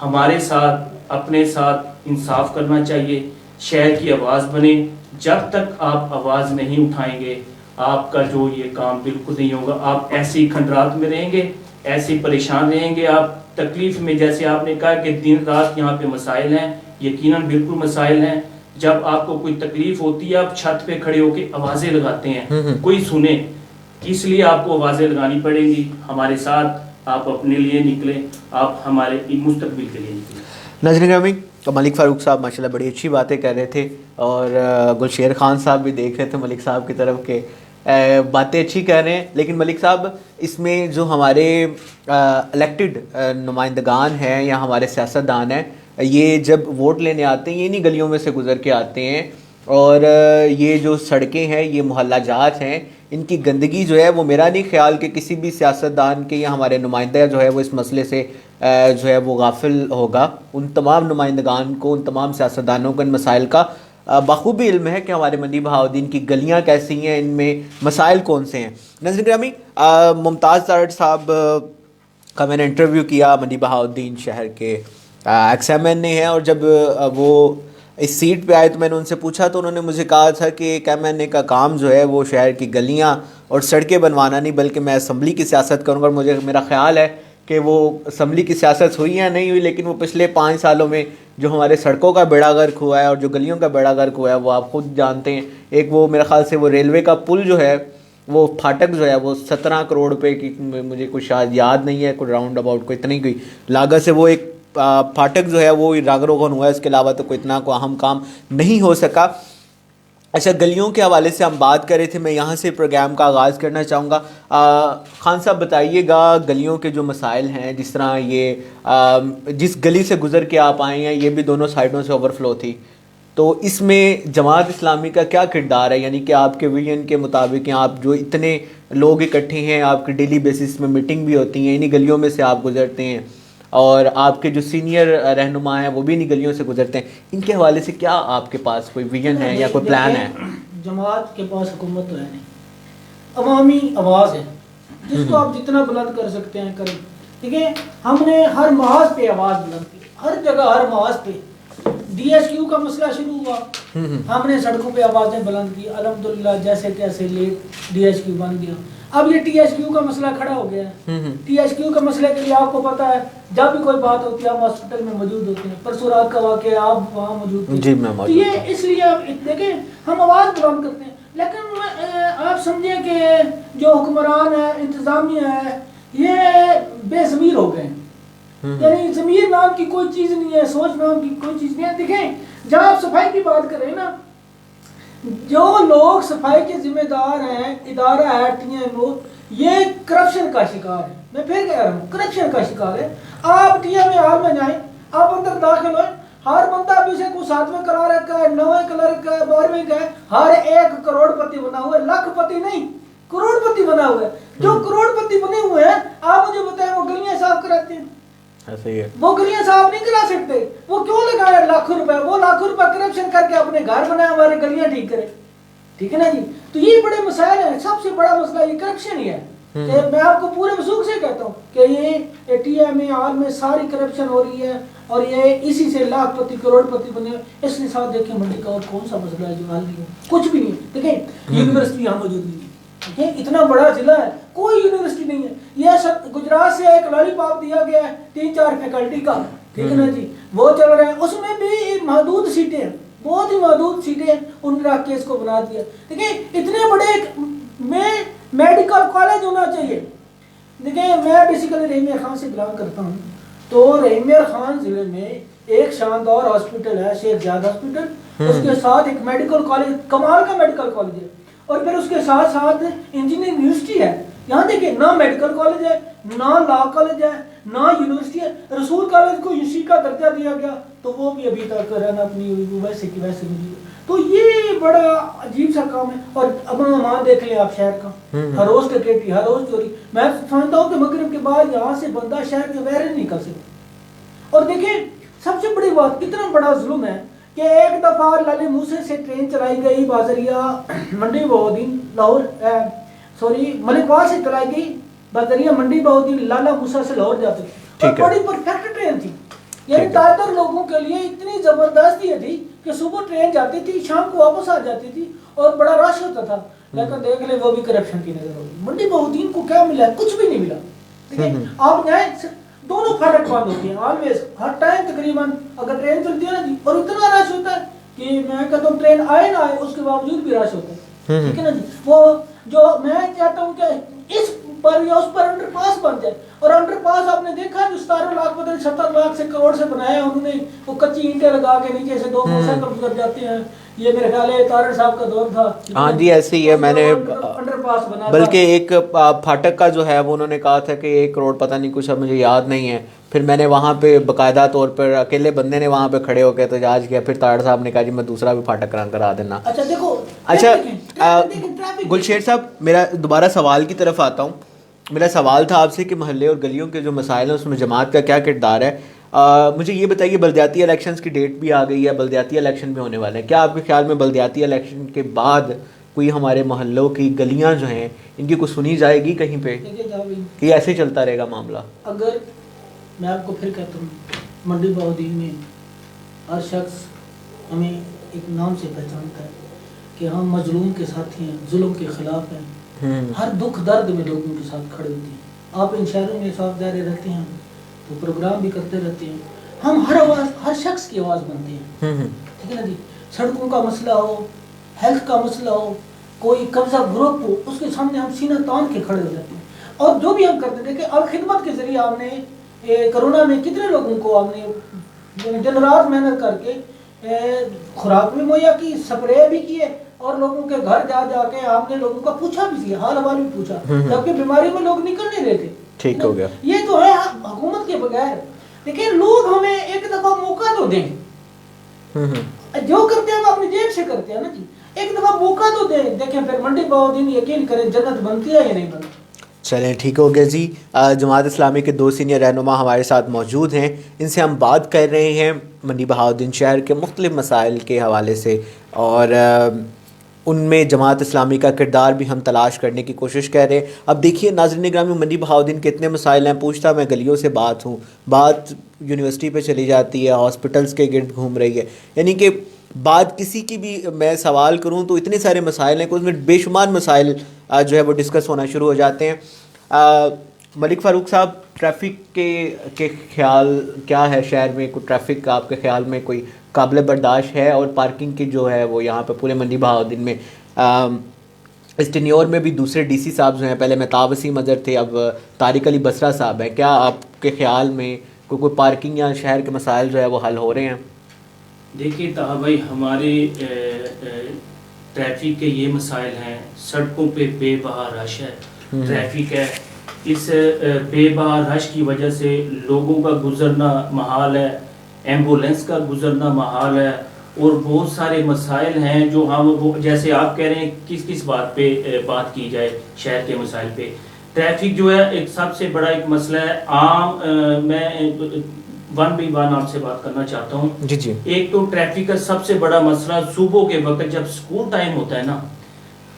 [SPEAKER 3] ہمارے ساتھ اپنے ساتھ انصاف کرنا چاہیے, شہر کی آواز بنے. جب تک آپ آواز نہیں اٹھائیں گے آپ کا جو یہ کام بالکل نہیں ہوگا. آپ ایسے ہی کھنڈرات میں رہیں گے, ایسے ہی پریشان رہیں گے, آپ تکلیف میں. جیسے آپ نے کہا کہ دن رات یہاں پہ مسائل ہیں, یقیناً بالکل مسائل ہیں. جب آپ کو کوئی تکلیف ہوتی ہے آپ چھت پہ کھڑے ہو کے آوازیں لگاتے ہیں, کوئی سنے, اس لیے آپ کو آوازیں لگانی پڑیں گی. ہمارے ساتھ آپ اپنے لیے نکلیں, آپ ہمارے مستقبل کے لیے نکلیں.
[SPEAKER 1] ناظرین گرامی, ملک فاروق صاحب ماشاءاللہ بڑی اچھی باتیں کر رہے تھے, اور گلشیر خان صاحب بھی دیکھ رہے تھے ملک صاحب کی طرف کے باتیں اچھی کہہ رہے ہیں. لیکن ملک صاحب, اس میں جو ہمارے الیکٹڈ نمائندگان ہیں یا ہمارے سیاستدان ہیں, یہ جب ووٹ لینے آتے ہیں یہ انہی گلیوں میں سے گزر کے آتے ہیں, اور یہ جو سڑکیں ہیں, یہ محلہ جات ہیں, ان کی گندگی جو ہے وہ میرا نہیں خیال کہ کسی بھی سیاستدان کے یا ہمارے نمائندہ جو ہے وہ اس مسئلے سے جو ہے وہ غافل ہوگا. ان تمام نمائندگان کو, ان تمام سیاستدانوں کو ان مسائل کا بخوبی علم ہے کہ ہمارے منڈی بہاؤالدین کی گلیاں کیسی ہیں, ان میں مسائل کون سے ہیں. ناظرین گرامی, ممتاز تارڑ صاحب کا میں نے انٹرویو کیا, منڈی بہاؤالدین شہر کے ایکس ایم این اے ہیں, اور جب وہ اس سیٹ پہ آئے تو میں نے ان سے پوچھا تو انہوں نے مجھے کہا تھا کہ ایک ایم این اے کا کام جو ہے وہ شہر کی گلیاں اور سڑکیں بنوانا نہیں, بلکہ میں اسمبلی کی سیاست کروں گا. اور میرا خیال ہے کہ وہ اسمبلی کی سیاست ہوئی یا نہیں ہوئی, لیکن وہ پچھلے 5 سالوں میں جو ہمارے سڑکوں کا بیڑا غرق ہوا ہے اور جو گلیوں کا بیڑا غرق ہوا ہے وہ آپ خود جانتے ہیں. ایک وہ میرے خیال سے وہ ریلوے کا پل جو ہے, وہ پھاٹک جو ہے وہ 17 کروڑ روپے کی, مجھے کچھ شاید یاد نہیں ہے, کوئی راؤنڈ اباؤٹ کو اتنی کوئی لاگت سے وہ ایک پھاٹک جو ہے وہ راگ روغن ہوا ہے. اس کے علاوہ تو کوئی اتنا کوئی اہم کام نہیں ہو سکا. اچھا, گلیوں کے حوالے سے ہم بات کر رہے تھے, میں یہاں سے پروگرام کا آغاز کرنا چاہوں گا. خان صاحب بتائیے گا گلیوں کے جو مسائل ہیں, جس طرح یہ جس گلی سے گزر کے آپ آئے ہیں یہ بھی دونوں سائڈوں سے اوور فلو تھی, تو اس میں جماعت اسلامی کا کیا کردار ہے؟ یعنی کہ آپ کے ویژن کے مطابق آپ جو اتنے لوگ اکٹھے ہیں, آپ کی ڈیلی بیسس میں میٹنگ بھی ہوتی ہیں, انہی گلیوں میں سے آپ گزرتے ہیں, اور آپ کے جو سینئر رہنما ہیں وہ بھی انہی گلیوں سے گزرتے ہیں, ان کے حوالے سے کیا آپ کے پاس کوئی ویژن ہے یا کوئی پلان ہے؟
[SPEAKER 2] جماعت کے پاس حکومت تو ہے نہیں, عوامی آواز ہے, جس کو آپ جتنا بلند کر سکتے ہیں کریں. ٹھیک ہے, ہم نے ہر محاذ پہ آواز بلند کی, ہر جگہ ہر محاذ پہ. ڈی ایس کیو کا مسئلہ شروع ہوا, ہم نے سڑکوں پہ آوازیں بلند کی, الحمدللہ جیسے تیسے لیٹ ڈی ایس کیو بن گیا. اب یہ ٹی ایس کیو کا مسئلہ کھڑا ہو گیا ہے. ٹی ایس کیو کا مسئلے کے لیے آپ کو پتا ہے جب بھی کوئی بات ہوتی ہے آپ ہاسپٹل میں موجود ہوتے ہیں. پرسوں رات کا واقعہ آپ وہاں موجود تھے.
[SPEAKER 1] جی میں موجود.
[SPEAKER 2] یہ اس لیے آپ دیکھیں ہم آواز بلند کرتے ہیں, لیکن آپ سمجھیں کہ جو حکمران ہے, انتظامیہ ہے, یہ بے ضمیر ہو گئے ہیں. یعنی ضمیر نام کی کوئی چیز نہیں ہے, سوچ نام کی کوئی چیز نہیں ہے. دیکھیں جب آپ صفائی کی بات کریں نا, جو لوگ صفائی کے ذمہ دار ہیں, ادارہ ہے ٹی ایم او, یہ کرپشن کا شکار ہے. میں پھر کہہ رہا ہوں کرپشن کا شکار ہے. آپ ٹی ایم اے ہال میں جائیں, آپ اندر داخل ہوئیں, ہر بندہ بھی سے کو 7ویں کلرک کا ہے, 9ویں کلرک کا ہے, 12ویں کا ہے, ہر ایک کروڑ پتی بنا ہوا ہے, لاکھ پتی نہیں کروڑ پتی بنا ہوا ہے. جو کروڑ پتی بنے ہوئے ہیں آپ مجھے بتائیں وہ گلیاں صاف کراتے ہیں؟ وہ گلیاں صاف نہیں کرا سکتے. وہ کیوں لگائے لاکھوں روپے؟ وہ لاکھوں روپے کرپشن کر کے اپنے گھر بنائے, ہمارے گلیاں ٹھیک کرے. ٹھیک ہے نا جی. تو یہ بڑے مسائل ہیں. سب سے بڑا مسئلہ یہ کرپشن ہی ہے. کہ میں آپ کو پورے وثوق سے کہتا ہوں کہ یہ ٹی ایم اے آر میں ساری کرپشن ہو رہی ہے, اور یہ اسی سے لاکھ پتی کروڑ پتی بنے. اس کے ساتھ دیکھیں منڈی کا اور کون سا مسئلہ ہے جو حل نہیں ہے؟ کچھ بھی نہیں. دیکھیں یونیورسٹی یہاں موجود نہیں ہے, اتنا بڑا ضلع ہے, کوئی یونیورسٹی نہیں ہے. یہ سب گجرات سے ایک لالی پاپ دیا گیا ہے 3-4 فیکلٹی کا, ٹھیک ہے نا جی, وہ چل رہے ہیں. اس میں بھی محدود سیٹیں ہیں, بہت ہی محدود سیٹیں ہیں, انہوں نے رکھ کے اس کو بنا دیا. دیکھیں اتنے بڑے میں میڈیکل کالج ہونا چاہیے. دیکھیں میں بیسیکلی رحیم میاں خان سے بلانگ کرتا ہوں, تو رحیم میاں خان ضلع میں ایک شاندار ہاسپٹل ہے, شیخ زاید ہاسپٹل, اس کے ساتھ ایک میڈیکل کالج, کمال کا میڈیکل کالج ہے, اور پھر اس کے ساتھ ساتھ انجینئرنگ یونیورسٹی ہے. یہاں دیکھیں نہ میڈیکل کالج ہے, نہ لا کالج ہے, نہ یونیورسٹی ہے. رسول کالج کو یونیورسٹی کا درجہ دیا گیا تو وہ بھی ابھی تک رہنا اپنی ویسے کی ویسے نہیں. تو یہ بڑا عجیب سا کام ہے. اور امن و امان دیکھ لیں آپ شہر کا, ہر روز ٹکیٹی, ہر روز چوری. میں سمجھتا ہوں کہ مغرب کے بعد یہاں سے بندہ شہر کے باہر نہیں نکل سکتا. اور دیکھیں سب سے بڑی بات, اتنا بڑا ظلم ہے کہ ایک دفعہ لالے موسے سے ٹرین چلائی گئی بازریا منڈی بہودین لاہور ملک وار سے چلائی گئی بازریا منڈی بہودین لالا موسا سے لاہور جاتی تھی اور بڑی پرفیکٹ ٹرین تھی. یعنی زیادہ تر لوگوں کے لیے اتنی زبردست یہ تھی کہ صبح ٹرین جاتی تھی شام کو واپس آ جاتی تھی اور بڑا رش ہوتا تھا. لیکن دیکھ لیں وہ بھی کرپشن کی نظر ہوگی. منڈی بہودین کو کیا ملا؟ کچھ بھی نہیں ملا. ٹھیک ہے, آپ جائیں دونوں پھاٹک بند ہوتی ہیں آلویز ہر ٹائم تقریباً اگر ٹرین چلتی ہے نا جی, اور اتنا رش ہوتا ہے کہ میں کہتا ہوں ٹرین آئے نہ آئے اس کے باوجود بھی رش ہوتا ہے. ٹھیک ہے نا جی. وہ جو میں چاہتا ہوں کہ اس پر یا اس پر انڈر پاس بن جائے. اور انڈر پاس آپ نے دیکھا جو 17 لاکھ پتہ نہیں 70 لاکھ سے کروڑ سے بنایا ہے انہوں نے, وہ کچی اینٹیں لگا کے نیچے سے 2 موٹر سائیکل گزر جاتے ہیں. یہ میرے خیال ہے طارق صاحب کا دور تھا.
[SPEAKER 1] ہاں جی ایسے ہی ہے. میں نے بلکہ ایک پھاٹک کا جو ہے وہ انہوں نے کہا تھا کہ 1 کروڑ پتہ نہیں کچھ, اب مجھے یاد نہیں ہے. پھر میں نے وہاں پہ باقاعدہ طور پر اکیلے بندے نے وہاں پہ کھڑے ہو کے احتجاج کیا. پھر طارق صاحب نے کہا جی میں دوسرا بھی پھاٹک کرا دینا.
[SPEAKER 2] اچھا دیکھو,
[SPEAKER 1] اچھا گلشیر صاحب میرا دوبارہ سوال کی طرف آتا ہوں. میرا سوال تھا آپ سے کہ محلے اور گلیوں کے جو مسائل ہیں اس میں جماعت کا کیا کردار ہے. مجھے یہ بتائیے بلدیاتی الیکشنز کی ڈیٹ بھی آ گئی ہے, بلدیاتی الیکشن بھی ہونے والے ہیں. کیا آپ کے خیال میں بلدیاتی الیکشن کے بعد کوئی ہمارے محلوں کی گلیاں جو ہیں ان کی کوئی سنی جائے گی کہیں پہ, کہ ایسے چلتا رہے گا معاملہ؟
[SPEAKER 2] اگر میں آپ کو پھر کہتا ہوں منڈی بہودین میں ہر شخص ہمیں ایک نام سے پہچانتا ہے کہ ہم مظلوم کے ساتھی ہیں, ظلم کے خلاف ہیں, ہر دکھ درد میں لوگوں کے ساتھ کھڑے ہوتے ہیں. آپ ان شہروں میں صاف دائرے رہتے ہیں تو پروگرام بھی کرتے رہتے ہیں. ہم ہر شخص کی آواز بنتے ہیں. ٹھیک ہے نا جی. سڑکوں کا مسئلہ ہو, ہیلتھ کا مسئلہ ہو, کوئی قبضہ گروپ ہو, اس کے سامنے ہم سینہ تان کے کھڑے ہو جاتے ہیں. اور جو بھی ہم کرتے تھے کہ اب خدمت کے ذریعے ہم نے کرونا میں کتنے لوگوں کو ہم نے دن رات محنت کر کے خوراک بھی مہیا کی, سپرے بھی کیے, اور لوگوں کے گھر جا کے ہم نے لوگوں کا پوچھا بھی کیا, حال حوال بھی پوچھا, جبکہ بیماری میں لوگ نکل نہیں رہے تھے.
[SPEAKER 1] ٹھیک ہو گیا.
[SPEAKER 2] یہ تو ہے حکومت کے بغیر. لیکن لوگ ہمیں ایک دفعہ موقع تو دیں, جو کرتے ہیں وہ اپنی جیب سے کرتے ہیں نا جی. ایک دفعہ موقع تو دیں, دیکھیں پھر منڈی بہودین یقین کریں جنت بنتی ہے یا نہیں بنتی.
[SPEAKER 1] چلیں ٹھیک ہو گیا جی. جماعت اسلامی کے 2 سینئر رہنما ہمارے ساتھ موجود ہیں, ان سے ہم بات کر رہے ہیں منڈی بہاؤدین شہر کے مختلف مسائل کے حوالے سے, اور ان میں جماعت اسلامی کا کردار بھی ہم تلاش کرنے کی کوشش کر رہے ہیں. اب دیکھیے ناظرین گرامی, منڈی بہاؤدین کے اتنے مسائل ہیں, پوچھتا میں گلیوں سے بات یونیورسٹی پہ چلی جاتی ہے, ہاسپٹلس کے گرد گھوم رہی ہے. یعنی کہ بات کسی کی بھی میں سوال کروں تو اتنے سارے مسائل ہیں کہ اس میں بے شمار مسائل جو ہے وہ ڈسکس ہونا شروع ہو جاتے ہیں. ملک فاروق صاحب, ٹریفک کے خیال کیا ہے شہر میں؟ کوئی ٹریفک آپ کے خیال میں کوئی قابل برداشت ہے؟ اور پارکنگ کی جو ہے وہ یہاں پہ پورے منڈی بہاؤدین میں اس ٹینیور میں بھی دوسرے ڈی سی صاحب جو ہیں, پہلے مہتاب وسیم اظہر تھے, اب طارق علی بسرا صاحب ہیں, کیا آپ کے خیال میں کوئی پارکنگ یا شہر کے مسائل جو ہے وہ حل ہو رہے ہیں؟
[SPEAKER 3] دیکھیے طاہر بھائی, ہمارے ٹریفک کے یہ مسائل ہیں. سڑکوں پہ بے بہا رش ہے, ٹریفک ہے, اس بے بہا رش کی وجہ سے لوگوں کا گزرنا محال ہے, ایمبولینس کا گزرنا محال ہے, اور بہت سارے مسائل ہیں جو ہم جیسے آپ کہہ رہے ہیں کس بات پہ بات کی جائے شہر کے مسائل پہ. ٹریفک جو ہے ایک سب سے بڑا ایک مسئلہ ہے عام. میں 1 by 1 آپ سے بات کرنا چاہتا ہوں.
[SPEAKER 1] جی.
[SPEAKER 3] ایک تو ٹریفک کا سب سے بڑا مسئلہ صبح کے وقت جب سکول ٹائم ہوتا ہے نا,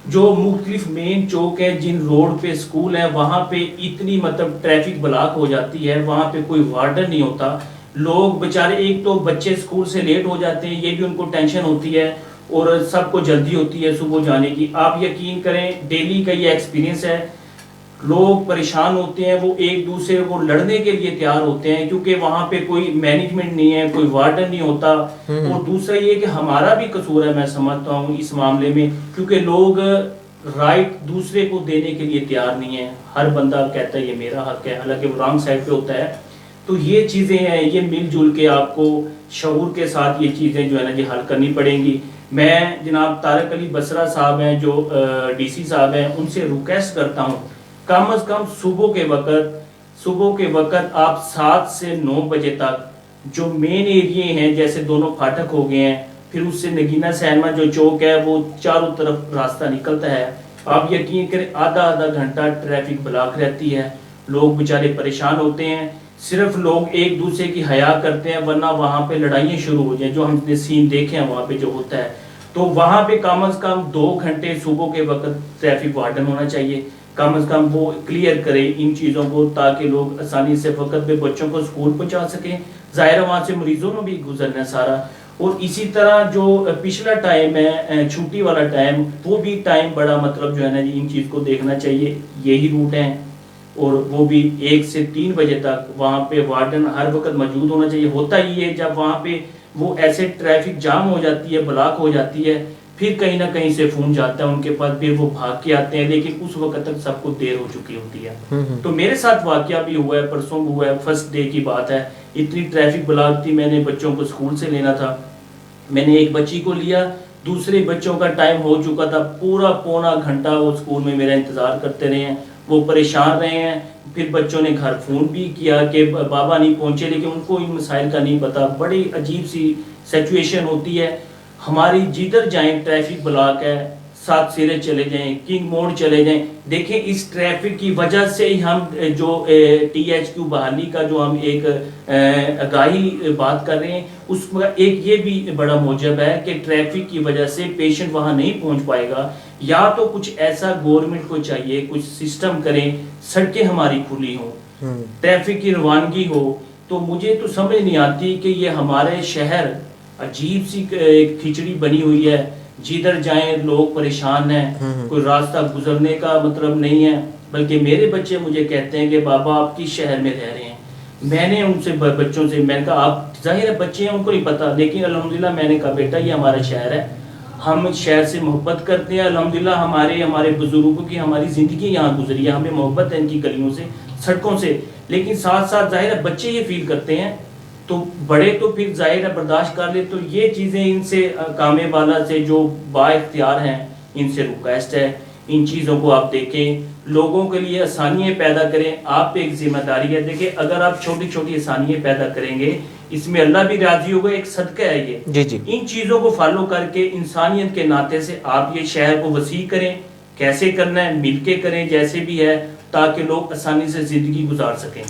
[SPEAKER 3] جو مختلف مین چوک ہے جن روڈ پہ سکول ہے وہاں پہ اتنی مطلب ٹریفک بلاک ہو جاتی ہے, وہاں پہ کوئی وارڈن نہیں ہوتا. لوگ بیچارے, ایک تو بچے سکول سے لیٹ ہو جاتے ہیں, یہ بھی ان کو ٹینشن ہوتی ہے, اور سب کو جلدی ہوتی ہے صبح جانے کی. آپ یقین کریں ڈیلی کا یہ ایکسپیرینس ہے, لوگ پریشان ہوتے ہیں, وہ ایک دوسرے کو لڑنے کے لیے تیار ہوتے ہیں کیونکہ وہاں پہ کوئی مینجمنٹ نہیں ہے, کوئی وارڈن نہیں ہوتا. اور دوسرا یہ کہ ہمارا بھی قصور ہے میں سمجھتا ہوں اس معاملے میں, کیونکہ لوگ رائٹ دوسرے کو دینے کے لیے تیار نہیں ہیں. ہر بندہ کہتا ہے یہ میرا حق ہے, حالانکہ وہ رانگ سائڈ پہ ہوتا ہے. تو یہ چیزیں ہیں, یہ مل جل کے آپ کو شعور کے ساتھ یہ چیزیں جو ہے نا جی حل کرنی پڑیں گی. میں جناب طارق علی بسرا صاحب ہیں جو ڈی سی صاحب ہیں, ان سے ریکویسٹ کرتا ہوں کم از کم صبح کے وقت آپ 7 سے 9 بجے تک جو مین ایریے ہیں, جیسے دونوں پھاٹک ہو گئے ہیں, پھر اس سے نگینہ سینما جو چوک ہے وہ چاروں طرف راستہ نکلتا ہے, آپ یقین کریں آدھا گھنٹہ ٹریفک بلاک رہتی ہے, لوگ بیچارے پریشان ہوتے ہیں. صرف لوگ ایک دوسرے کی حیا کرتے ہیں، ورنہ وہاں پہ لڑائیاں شروع ہو جائیں، جو ہم نے سین دیکھے ہیں وہاں پہ جو ہوتا ہے. تو وہاں پہ کم از کم 2 گھنٹے صبح کے وقت ٹریفک وارڈن ہونا چاہیے، کم از کم وہ کلیئر کرے ان چیزوں کو تاکہ لوگ آسانی سے وقت پہ بچوں کو اسکول پہنچا سکیں. ظاہر ہے وہاں سے مریضوں نے بھی گزرنا ہے سارا. اور اسی طرح جو پچھلا ٹائم ہے چھٹی والا ٹائم، وہ بھی ٹائم بڑا مطلب جو ہے نا جی ان چیز کو دیکھنا چاہیے. یہی روٹ ہیں اور وہ بھی 1 سے 3 بجے تک وہاں پہ وارڈن ہر وقت موجود ہونا چاہیے. ہوتا ہی ہے جب وہاں پہ وہ ایسے ٹریفک جام ہو جاتی ہے، بلاک ہو جاتی ہے، پھر کہیں نہ کہیں سے فون جاتا ہے ان کے پاس، پھر وہ بھاگ کے آتے ہیں، لیکن اس وقت تک سب کو دیر ہو چکی ہوتی ہے. تو میرے ساتھ واقعہ بھی ہوا ہے، پرسوں ہوا ہے، فرسٹ ڈے کی بات ہے. اتنی ٹریفک بلاک تھی، میں نے بچوں کو اسکول سے لینا تھا، میں نے ایک بچی کو لیا، دوسرے بچوں کا ٹائم ہو چکا تھا، پورا پونا گھنٹہ وہ اسکول میں میرا انتظار کرتے رہے ہیں، وہ پریشان رہے ہیں. پھر بچوں نے گھر فون بھی کیا کہ بابا نہیں پہنچے، لیکن ان کو ان مسائل کا نہیں پتا. بڑی عجیب سی سچویشن ہوتی ہے. ہماری جدھر جائیں ٹریفک بلاک ہے، 7 سرے چلے جائیں، کنگ موڑ چلے جائیں، دیکھیں اس ٹریفک کی وجہ سے ہی ہم جو ٹی ایچ کیو بحالی کا جو ہم ایک آگاہی بات کر رہے ہیں، اس کا ایک یہ بھی بڑا موجب ہے کہ ٹریفک کی وجہ سے پیشنٹ وہاں نہیں پہنچ پائے گا. یا تو کچھ ایسا گورنمنٹ کو چاہیے کچھ سسٹم کریں، سڑکیں ہماری کھلی ہوں، ٹریفک کی روانگی ہو. تو مجھے تو سمجھ نہیں آتی کہ یہ ہمارے شہر عجیب سی کھچڑی بنی ہوئی ہے، جدھر جائیں لوگ پریشان ہیں، کوئی راستہ گزرنے کا مطلب نہیں ہے. بلکہ میرے بچے مجھے کہتے ہیں کہ بابا آپ کس شہر میں رہ رہے ہیں. میں نے ان سے بچوں سے میں نے کہا آپ ظاہر ہے بچے ہیں ان کو نہیں پتا، لیکن الحمدللہ میں نے کہا بیٹا یہ ہمارا شہر ہے، ہم شہر سے محبت کرتے ہیں. الحمدللہ ہمارے بزرگوں کی ہماری زندگی یہاں گزری ہے، ہمیں محبت ہے ان کی گلیوں سے، سڑکوں سے. لیکن ساتھ ساتھ ظاہر ہے بچے یہ فیل کرتے ہیں، تو بڑے تو پھر ظاہر ہے برداشت کر لے. تو یہ چیزیں ان سے کامے والا سے جو با اختیار ہیں ان سے ریکویسٹ ہے، ان چیزوں کو آپ دیکھیں، لوگوں کے لیے آسانیاں پیدا کریں. آپ پہ ایک ذمہ داری ہے. دیکھیں اگر آپ چھوٹی چھوٹی آسانیاں پیدا کریں گے، اس میں اللہ بھی راضی ہوگا، ایک صدقہ ہے یہ.
[SPEAKER 1] جی جی.
[SPEAKER 3] ان چیزوں کو فالو کر کے انسانیت کے ناطے سے آپ یہ شہر کو وسیع کریں. کیسے کرنا ہے مل کے کریں جیسے بھی ہے، تاکہ لوگ آسانی سے زندگی گزار سکیں.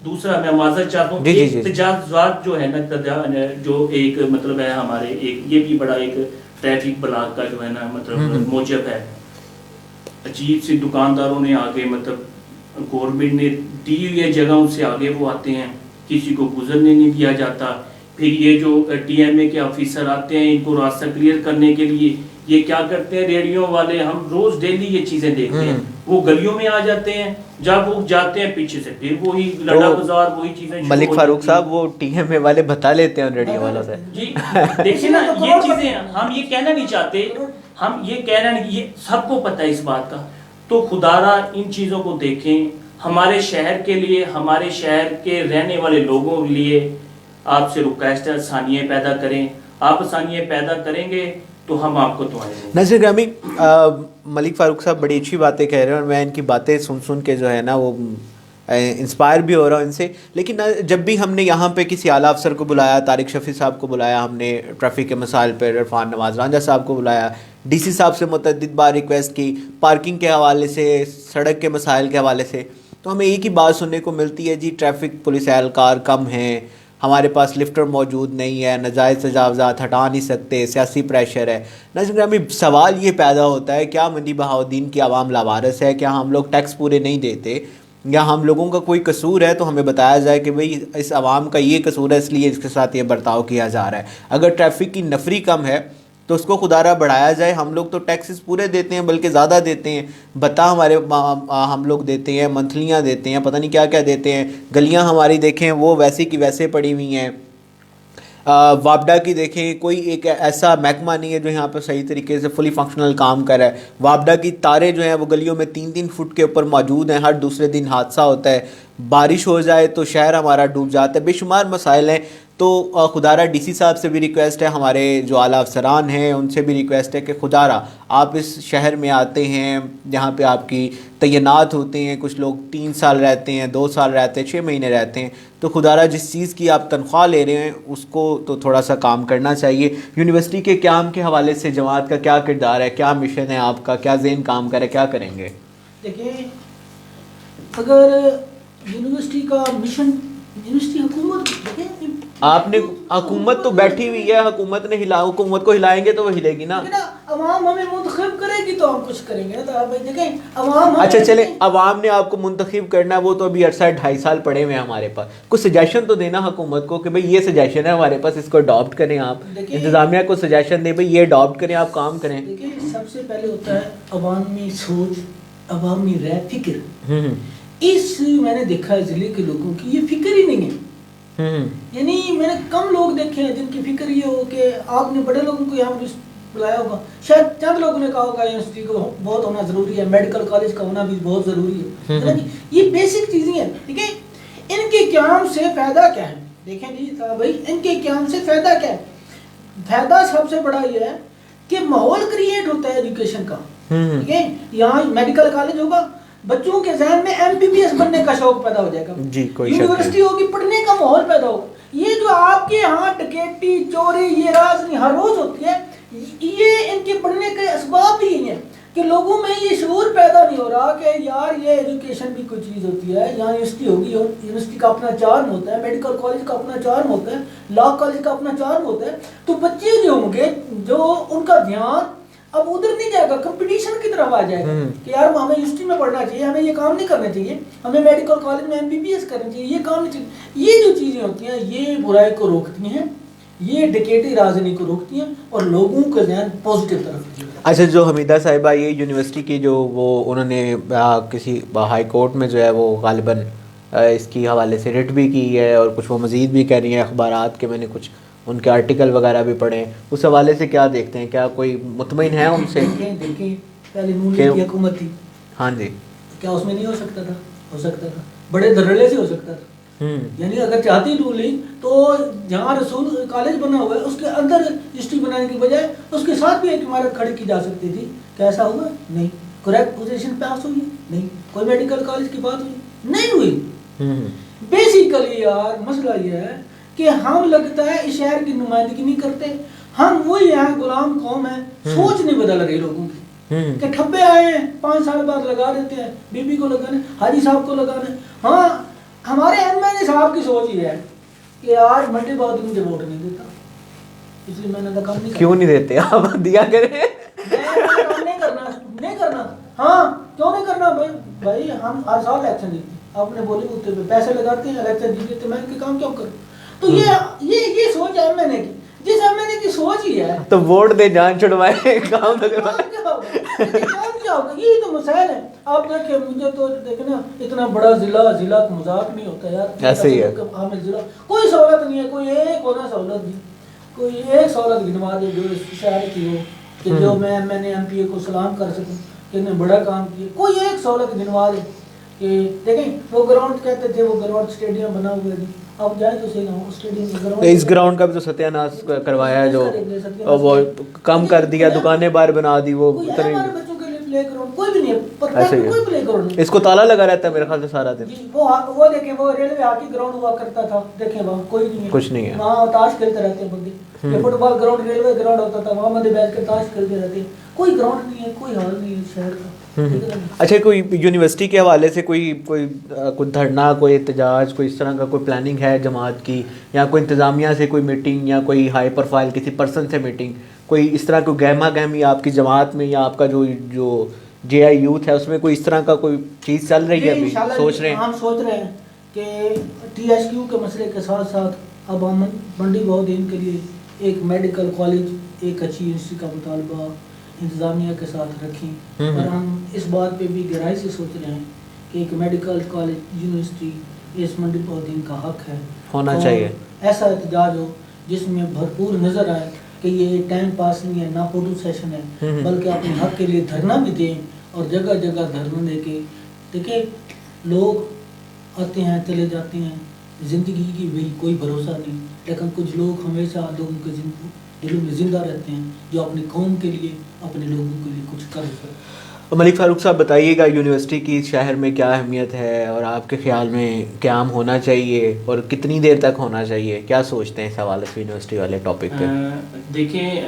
[SPEAKER 3] دوسرا میں معذرت چاہتا ہوں، احتجاجات جو ہے نا جو ایک مطلب ہے ہمارے ایک یہ بھی بڑا ایک ٹریفک بلاک کا جو ہے نا مطلب موجب ہے. عجیب سی دکانداروں نے آگے مطلب گورنمنٹ نے دی ہوئی ہے جگہوں سے آگے وہ آتے ہیں، کسی کو گزرنے نہیں دیا جاتا. پھر یہ جو ٹی ایم اے کے آفیسر آتے ہیں ان کو راستہ کلیئر کرنے کے لیے یہ کیا کرتے ہیں، ریڈیو والے ہم روز ڈیلی یہ چیزیں دیکھتے ہیں، وہ گلیوں میں آ جاتے ہیں، جب وہ جاتے ہیں پیچھے سے پھر وہی لڑا بازار وہی چیزیں.
[SPEAKER 1] ملک فاروق صاحب وہ ٹی ایم اے والے بتا لیتے ہیں ریڈیو والوں سے.
[SPEAKER 3] جی دیکھیے نا یہ چیزیں ہم یہ کہنا نہیں چاہتے، ہم یہ کہنا نہیں، یہ سب کو پتہ ہے اس بات کا. تو خدا را ان چیزوں کو دیکھیں. ہمارے شہر کے لیے، ہمارے شہر کے رہنے والے لوگوں کے لیے آپ سے ریکویسٹ ہے آسانیاں پیدا کریں. آپ آسانیاں پیدا کریں گے تو ہم آپ کو دعائیں دیں.
[SPEAKER 1] ناظرین گرامی، ملک فاروق صاحب بڑی اچھی باتیں کہہ رہے ہیں اور میں ان کی باتیں سن کے جو ہے نا وہ انسپائر بھی ہو رہا ہوں ان سے. لیکن جب بھی ہم نے یہاں پہ کسی اعلیٰ افسر کو بلایا، طارق شفیع صاحب کو بلایا، ہم نے ٹریفک کے مسائل پہ عرفان نواز رانجھا صاحب کو بلایا، ڈی سی صاحب سے متعدد بار ریکویسٹ کی، پارکنگ کے حوالے سے، سڑک کے مسائل کے حوالے سے، تو ہمیں ایک ہی بات سننے کو ملتی ہے، جی ٹریفک پولیس اہلکار کم ہیں، ہمارے پاس لفٹر موجود نہیں ہے، ناجائز تجاوزات ہٹا نہیں سکتے، سیاسی پریشر ہے. ناظرین گرامی، سوال یہ پیدا ہوتا ہے کیا منڈی بہاؤالدین کی عوام لاوارث ہے؟ کیا ہم لوگ ٹیکس پورے نہیں دیتے؟ یا ہم لوگوں کا کوئی قصور ہے تو ہمیں بتایا جائے کہ بھئی اس عوام کا یہ قصور ہے اس لیے اس کے ساتھ یہ برتاؤ کیا جا رہا ہے. اگر ٹریفک کی نفری کم ہے تو اس کو خدا را بڑھایا جائے. ہم لوگ تو ٹیکسز پورے دیتے ہیں بلکہ زیادہ دیتے ہیں، بتا ہمارے ہم لوگ دیتے ہیں، منتھلیاں دیتے ہیں، پتہ نہیں کیا کیا دیتے ہیں. گلیاں ہماری دیکھیں وہ ویسی کی ویسے پڑی ہوئی ہیں. وابڈا کی دیکھیں، کوئی ایک ایسا محکمہ نہیں ہے جو یہاں پہ صحیح طریقے سے فلی فنکشنل کام کر رہا ہے. وابڈا کی تاریں جو ہیں وہ گلیوں میں 3-3 فٹ کے اوپر موجود ہیں، ہر دوسرے دن حادثہ ہوتا ہے. بارش ہو جائے تو شہر ہمارا ڈوب جاتا ہے. بے شمار مسائل ہیں. تو خدارہ ڈی سی صاحب سے بھی ریکویسٹ ہے، ہمارے جو اعلیٰ افسران ہیں ان سے بھی ریکویسٹ ہے کہ خدارہ آپ اس شہر میں آتے ہیں جہاں پہ آپ کی تعینات ہوتے ہیں، کچھ لوگ 3 سال رہتے ہیں، 2 سال رہتے ہیں، 6 مہینے رہتے ہیں، تو خدارہ جس چیز کی آپ تنخواہ لے رہے ہیں اس کو تو تھوڑا سا کام کرنا چاہیے. یونیورسٹی کے قیام کے حوالے سے جماعت کا کیا کردار ہے، کیا مشن ہے آپ کا، کیا ذہن کام کرے، کیا کریں گے؟
[SPEAKER 2] دیکھیں، اگر یونیورسٹی کا مشن، یونیورسٹی حکومت دیکھیں
[SPEAKER 1] آپ نے حکومت تو بیٹھی ہوئی ہے، حکومت نے حکومت کو ہلائیں گے تو وہ ہلے گی نا.
[SPEAKER 2] عوام ہمیں منتخب کرے گی تو ہم کچھ کریں گے. تو آپ دیکھیں عوام،
[SPEAKER 1] اچھا چلیں عوام نے آپ کو منتخب کرنا ہے، وہ تو ابھی عرصہ 2.5 سال پڑے ہوئے ہیں ہمارے پاس. کچھ سجیشن تو دینا حکومت کو کہ بھئی یہ سجیشن ہے ہمارے پاس، اس کو اڈاپٹ کریں. آپ انتظامیہ کو سجیشن دیں بھئی یہ اڈاپٹ کریں، آپ کام کریں.
[SPEAKER 2] دیکھیں سب سے پہلے ہوتا ہے عوامی سوچ، عوامی رائے، فکر. اس میں نے دیکھا ہے ضلع کے لوگوں کی یہ فکر ہی نہیں ہے. یعنی میں نے کم لوگ دیکھے ہیں جن کی فکر یہ ہو کہ آپ نے بڑے لوگوں کو یہاں بلایا ہوگا، شاید چند لوگوں نے کہا ہوگا یونیورسٹی کو بہت ہونا ضروری ہے، میڈیکل کالج کا ہونا بھی بہت ضروری ہے. یہ بیسک چیزیں ہیں. ٹھیک ہے، ان کے قیام سے فائدہ کیا ہے؟ دیکھیں جی بھائی ان کے قیام سے فائدہ کیا ہے؟ فائدہ سب سے بڑا یہ ہے کہ ماحول کریٹ ہوتا ہے ایجوکیشن کا. ٹھیک ہے، یہاں میڈیکل کالج ہوگا، بچوں کے ذہن میں MBBS بننے کا شوق پیدا ہو جائے گا. یونیورسٹی ہوگی، پڑھنے کا ماحول پیدا ہوگا. یہ جو آپ کے یہاں ڈکیتی، چوری، یہ راز نہیں ہر روز ہوتی ہے، یہ ان کے پڑھنے کے اسباب بھی ہیں کہ لوگوں میں یہ شعور پیدا نہیں ہو رہا کہ یار یہ ایجوکیشن بھی کوئی چیز ہوتی ہے. یہاں یونیورسٹی ہوگی، یونیورسٹی کا اپنا چارم ہوتا ہے، میڈیکل کالج کا اپنا چارم ہوتا ہے، لا کالج کا اپنا چارم ہوتا ہے. تو بچے جو ہوں گے جو ان کا دھیان اب ادھر نہیں جائے گا، کمپٹیشن کی طرف آ جائے گا کہ یار ہمیں یونیورسٹی میں پڑھنا چاہیے، ہمیں یہ کام نہیں کرنا چاہیے، ہمیں میڈیکل کالج میں MBBS کرنا چاہیے، یہ کام نہیں چاہیے. یہ جو چیزیں ہوتی ہیں یہ برائی کو روکتی ہیں، یہ ڈکیتی رازنی کو روکتی ہیں اور لوگوں کا ذہن پازیٹیو طرف.
[SPEAKER 1] اچھا جو حمیدہ صاحبہ یہ یونیورسٹی کی جو وہ انہوں نے کسی ہائی کورٹ میں جو ہے وہ غالباً اس کی حوالے سے رٹ بھی کی ہے اور کچھ وہ مزید بھی کہہ رہی ہیں اخبارات کے، میں نے کچھ ان کے آرٹیکل وغیرہ بھی پڑھے. اس حوالے سے کیا دیکھتے ہیں، کیا کوئی مطمئن ہے ان سے؟
[SPEAKER 2] دیکھیں پہلے نون لیگ کی حکومت تھی،
[SPEAKER 1] ہاں جی،
[SPEAKER 2] کیا اس میں نہیں ہو سکتا تھا؟ ہو سکتا تھا، بڑے دھڑلے سے ہو سکتا تھا. یعنی اگر چاہتی نون لیگ تو جہاں رسول کالج بنا ہوا ہے اس کے اندر یونیورسٹی بنانے کی بجائے اس کے ساتھ بھی ایک عمارت کھڑی کی جا سکتی تھی. کیسا ہوا؟ نہیں. کریکٹ پوزیشن پاس ہوئی؟ نہیں. کوئی میڈیکل کالج کی بات ہوئی؟ نہیں ہوئی. بیسیکلی یار مسئلہ یہ ہے کہ ہم لگتا ہے اس شہر کی نمائندگی نہیں کرتے، ہم وہی ہیں غلام قوم ہیں. سوچ نہیں بدل رہی لوگوں کی کہ ٹھپے آئے ہیں 5 سال بعد لگا دیتے ہیں، بی بی کو لگانے، حاجی صاحب کو لگانے. ہاں ہمارے MLA صاحب کی سوچ یہ ہے کہ یار منڈی بہادر مجھے ووٹ نہیں دیتا، اس لیے میں نے کام نہیں.
[SPEAKER 1] کیوں نہیں دیتے آپ؟ دیا کریں.
[SPEAKER 2] نہیں کرنا. ہاں کیوں نہیں کرنا بھائی ہم ہر سال الیکشن جیتے، آپ نے بولی بوتے پہ پیسے لگاتے ہیں، الیکشن جیتے، میں ان کے کام کیوں کروں؟ تو یہ سوچ ہے MLA کی. جس MLA کی سوچ ہی ہے
[SPEAKER 1] تو ووٹ دے جان چھڑوائے، کام لگوائے.
[SPEAKER 2] کام کیا ہوگا؟ یہی تو مسائل ہے. آپ دیکھیں مجھے تو دیکھیں نا اتنا بڑا ضلع کا مذاق نہیں ہوتا یار.
[SPEAKER 1] ایسے ہی ہے،
[SPEAKER 2] ضلع کوئی سہولت نہیں ہے، کوئی ایک ہونا سہولت نہیں، کوئی ایک سہولت گنوا دے جو شہر کی ہو کہ جو میں نے MPA کو سلام کر سکوں کہ انہیں بڑا کام کیا. کوئی ایک سہولت گنوا دے کہ دیکھیں وہ گراؤنڈ کہتے تھے، وہ گراؤنڈ اسٹیڈیم بنا ہوا ہے، اب جائیں تو صحیح نہ ہو اسٹیڈیم.
[SPEAKER 1] اس گراؤنڈ کا بھی تو ستیہ ناش کروایا ہے، جو وہ کم کر دیا، دکانیں باہر بنا دی. وہ
[SPEAKER 2] پلے گراؤنڈ کوئی بھی نہیں ہے، پرفیکٹ کوئی پلے گراؤنڈ نہیں.
[SPEAKER 1] اس کو تالا لگا رہتا ہے میرے خیال سے سارا دن.
[SPEAKER 2] وہ دیکھیں وہ ریلوے ہاکی گراؤنڈ ہوا کرتا تھا، دیکھیں وہاں کوئی نہیں ہے،
[SPEAKER 1] کچھ نہیں ہے.
[SPEAKER 2] وہاں تاش کھیلتے رہتے ہیں بندے. یہ فٹ بال گراؤنڈ ریلوے گراؤنڈ ہوتا تھا، وہاں بندے بیٹھ کے تاش کھیلتے رہتے ہیں. کوئی گراؤنڈ نہیں ہے، کوئی حال نہیں ہے شہر کا.
[SPEAKER 1] اچھا کوئی یونیورسٹی کے حوالے سے کوئی دھرنا، کوئی احتجاج، کوئی اس طرح کا کوئی پلاننگ ہے جماعت کی، یا کوئی انتظامیہ سے کوئی میٹنگ، یا کوئی ہائی پروفائل کسی پرسن سے میٹنگ، کوئی اس طرح کوئی گہما گہمی آپ کی جماعت میں یا آپ کا جو JI یوتھ ہے اس میں کوئی اس طرح کا کوئی چیز چل رہی ہے؟ ابھی سوچ رہے ہیں؟
[SPEAKER 2] ہم سوچ رہے ہیں کہ TSQ کے مسئلے کے ساتھ ساتھ اب ہم منڈی بہودین کے لیے ایک میڈیکل کالج، ایک اچھی یونیورسٹی کا مطالبہ انتظامیہ کے ساتھ رکھیں. اور ہم اس بات پہ بھی گہرائی سے سوچ رہے ہیں کہ ایک میڈیکل کالج یونیورسٹی اس منڈی بہودین کا حق ہے،
[SPEAKER 1] ہونا چاہیے.
[SPEAKER 2] ایسا احتجاج ہو جس میں بھرپور نظر آئے کہ یہ ٹائم پاس نہیں ہے، نہ فوٹو سیشن ہے، بلکہ اپنے حق کے لیے دھرنا بھی دیں. اور جگہ جگہ دھرنا دے کے دیکھیں لوگ آتے ہیں چلے جاتے ہیں، زندگی کی بھی کوئی بھروسہ نہیں، لیکن کچھ لوگ ہمیشہ لوگوں کے دلوں میں زندہ رہتے ہیں جو اپنی قوم کے لیے، اپنے لوگوں کے لیے کچھ کر سکتے.
[SPEAKER 1] ملک فاروق صاحب بتائیے گا یونیورسٹی کی شہر میں کیا اہمیت ہے اور آپ کے خیال میں قیام ہونا چاہیے اور کتنی دیر تک ہونا چاہیے؟ کیا سوچتے ہیں اس حوالے سے یونیورسٹی والے ٹاپک پہ؟
[SPEAKER 3] دیکھیں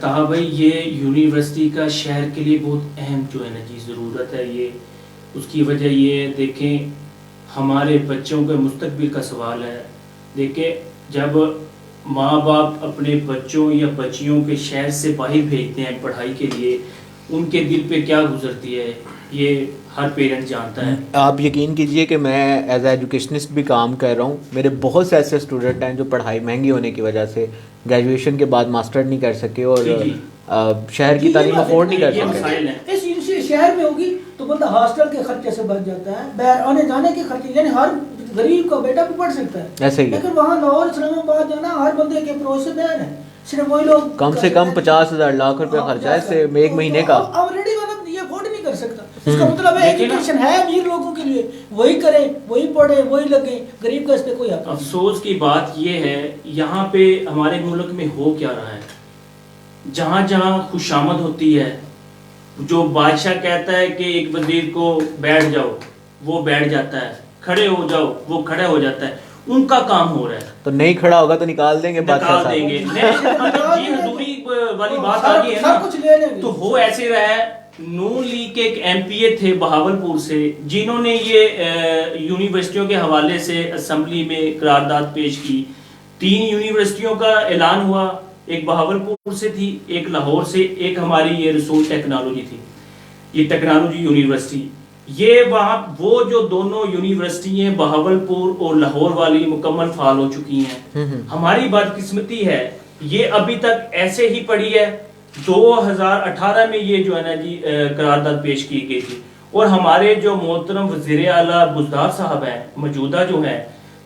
[SPEAKER 3] طاہا بھائی، یہ یونیورسٹی کا شہر کے لیے بہت اہم جو ہے نا جی ضرورت ہے. یہ اس کی وجہ یہ دیکھیں ہمارے بچوں کے مستقبل کا سوال ہے. دیکھیں جب ماں باپ اپنے بچوں یا بچیوں کے شہر سے باہر بھیجتے ہیں پڑھائی کے لیے, ان کے دل پہ کیا گزرتی ہے یہ ہر پیرنٹ جانتا ہے.
[SPEAKER 1] آپ یقین کیجئے کہ میں ایز اے ایجوکیشنسٹ بھی کام کر رہا ہوں. میرے بہت سے ایسے اسٹوڈنٹ ہیں جو پڑھائی مہنگی ہونے کی وجہ سے گریجویشن کے بعد ماسٹر نہیں کر سکے اور شہر کی تعلیم افورڈ نہیں کر سکے.
[SPEAKER 2] اس شہر میں ہوگی تو بندہ ہاسٹل کے خرچے سے بچ جاتا ہے, باہر آنے جانے کے خرچے, یعنی ہر غریب کا بیٹا بھی پڑھ سکتا ہے
[SPEAKER 1] ایسے ہی.
[SPEAKER 2] لیکن وہاں لاہور اسلام آباد جانا ہر بندے کے پروس سے بیان ہے, صرف وہی لوگ
[SPEAKER 1] کم سے کم 50,000 لاکھ روپے خرچہ ہے اس سے ایک مہینے کا.
[SPEAKER 2] آلریڈی والا یہ افورڈ نہیں کر سکتا. اس کا مطلب ہے ایجوکیشن ہے امیر لوگوں کے لیے, وہی کرے, وہی پڑھے, وہی لگے, غریب کا اس پہ کوئی حق نہیں.
[SPEAKER 3] افسوس کی بات یہ ہے یہاں پہ ہمارے ملک میں ہو کیا رہا ہے, جہاں جہاں خوشامد ہوتی ہے, جو بادشاہ کہتا ہے کہ ایک وزیر کو بیٹھ جاؤ وہ بیٹھ جاتا ہے, کھڑے ہو جاؤ وہ کھڑا ہو جاتا ہے, ان کا کام ہو رہا ہے.
[SPEAKER 1] تو نہیں کھڑا ہوگا تو نکال دیں گے,
[SPEAKER 3] نکال دیں گے. جی حضوری والی بات آ گئی ہے نا, تو ہو ایسے رہا ہے. نون لیگ کے ایک ایم پی اے تھے بہاولپور سے, جنہوں نے یہ یونیورسٹیوں کے حوالے سے اسمبلی میں قرارداد پیش کی. 3 یونیورسٹیوں کا اعلان ہوا, ایک بہاولپور سے تھی, ایک لاہور سے, ایک ہماری یہ رسول ٹیکنالوجی تھی, یہ ٹیکنالوجی یونیورسٹی. یہ وہاں وہ جو دونوں یونیورسٹی ہیں بہاولپور اور لاہور والی مکمل فعال ہو چکی ہیں. ہماری بدقسمتی ہے یہ ابھی تک ایسے ہی پڑی ہے. 2018 میں یہ جو ہے نا جی قرارداد پیش کی گئی تھی, اور ہمارے جو محترم وزیر اعلیٰ بزدار صاحب ہیں موجودہ جو ہیں,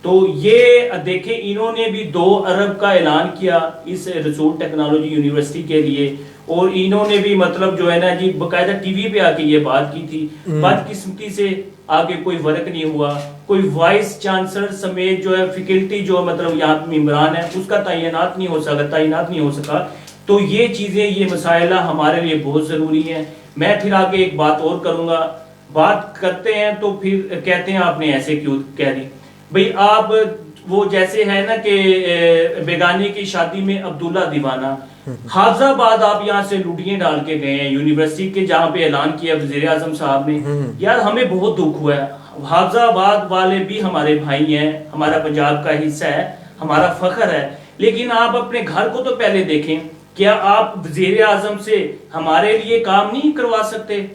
[SPEAKER 3] تو یہ دیکھیں انہوں نے بھی 2 ارب کا اعلان کیا اس رسول ٹیکنالوجی یونیورسٹی کے لیے, اور انہوں نے بھی مطلب جو ہے نا جی باقاعدہ ٹی وی پہ آ کے یہ بات کی تھی. بدقسمتی سے آگے کوئی ورک نہیں ہوا. کوئی وائس چانسلر سمیت جو ہے فیکلٹی جو مطلب یہاں ممبران ہے اس کا تعینات نہیں ہو سکا. تو یہ چیزیں, یہ مسائل ہمارے لیے بہت ضروری ہیں. میں پھر آگے ایک بات اور کروں گا, بات کرتے ہیں تو پھر کہتے ہیں آپ نے ایسے کیوں کہہ دی. بھئی آپ وہ جیسے ہے نا کہ بیگانی کی شادی میں عبداللہ دیوانہ, حافظ آباد آپ یہاں سے لوٹیاں ڈال کے گئے ہیں یونیورسٹی کے, جہاں پہ اعلان کیا وزیر اعظم صاحب نے. یار ہمیں بہت دکھ ہوا ہے. حافظ آباد والے بھی ہمارے بھائی ہیں, ہمارا پنجاب کا حصہ ہے, ہمارا فخر ہے, لیکن آپ اپنے گھر کو تو پہلے دیکھیں. کیا آپ وزیر اعظم سے ہمارے لیے کام نہیں کروا سکتے؟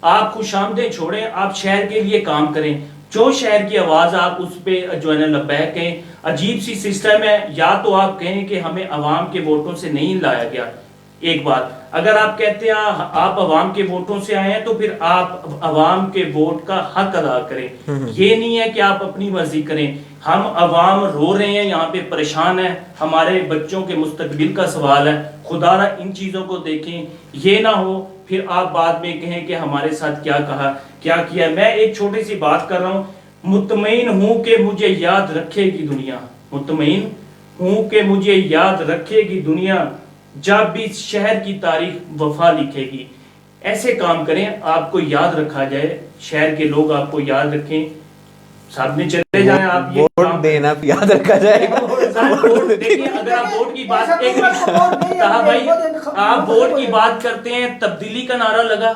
[SPEAKER 3] آپ خوش آمدیں چھوڑیں, آپ شہر کے لیے کام کریں. جو شہر کی آواز آپ اس پہ جو ہے نا لبیک کہیں. عجیب سی سسٹم ہے, یا تو آپ کہیں کہ ہمیں عوام کے ووٹوں سے نہیں لایا گیا. ایک بات, اگر آپ کہتے ہیں آپ عوام کے ووٹوں سے آئے ہیں تو پھر آپ عوام کے ووٹ کا حق ادا کریں. یہ نہیں ہے کہ آپ اپنی مرضی کریں. ہم عوام رو رہے ہیں, یہاں پہ پریشان ہیں, ہمارے بچوں کے مستقبل کا سوال ہے. خدا را ان چیزوں کو دیکھیں, یہ نہ ہو پھر آپ بعد میں کہیں کہ ہمارے ساتھ کیا کہا کیا کیا. میں ایک چھوٹی سی بات کر رہا ہوں, مطمئن ہوں کہ مجھے یاد رکھے گی دنیا, مطمئن ہوں کہ مجھے یاد رکھے گی دنیا, جب بھی شہر کی تاریخ وفا لکھے گی. ایسے کام کریں آپ کو یاد رکھا جائے, شہر کے لوگ آپ کو یاد رکھیں, سامنے چلے جائیں. آپ یہ
[SPEAKER 1] ووٹ دینا یاد رکھا جائے گا.
[SPEAKER 3] دیکھیں اگر آپ ووٹ کی بات, بھائی آپ ووٹ کی بات کرتے ہیں, تبدیلی کا نعرہ لگا,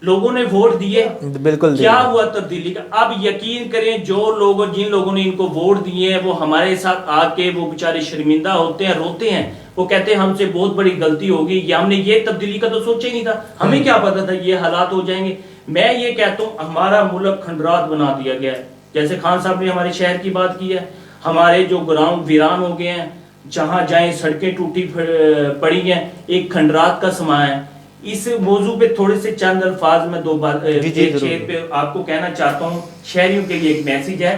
[SPEAKER 3] لوگوں نے ووٹ دیے,
[SPEAKER 1] بالکل
[SPEAKER 3] کیا ہوا تبدیلی کا؟ اب یقین کریں جو لوگ, جن لوگوں نے ان کو ووٹ دیے ہیں وہ ہمارے ساتھ آ کے وہ بیچارے شرمندہ ہوتے ہیں, روتے ہیں, وہ کہتے ہیں ہم سے بہت بڑی غلطی ہوگی, یا ہم نے یہ تبدیلی کا تو سوچا ہی نہیں تھا, ہمیں کیا پتا تھا یہ حالات ہو جائیں گے. میں یہ کہتا ہوں ہمارا ملک کھنڈرات بنا دیا گیا ہے. جیسے خان صاحب نے ہمارے شہر کی بات کی ہے, ہمارے جو گراؤنڈ ویران ہو گئے ہیں, جہاں جائیں سڑکیں ٹوٹی پڑی ہیں, ایک کھنڈرات کا سما ہے. اس موضوع پہ تھوڑے سے چند الفاظ میں 2 بات ایک شعر پہ آپ کو کہنا چاہتا ہوں, شہریوں کے لیے ایک میسج ہے.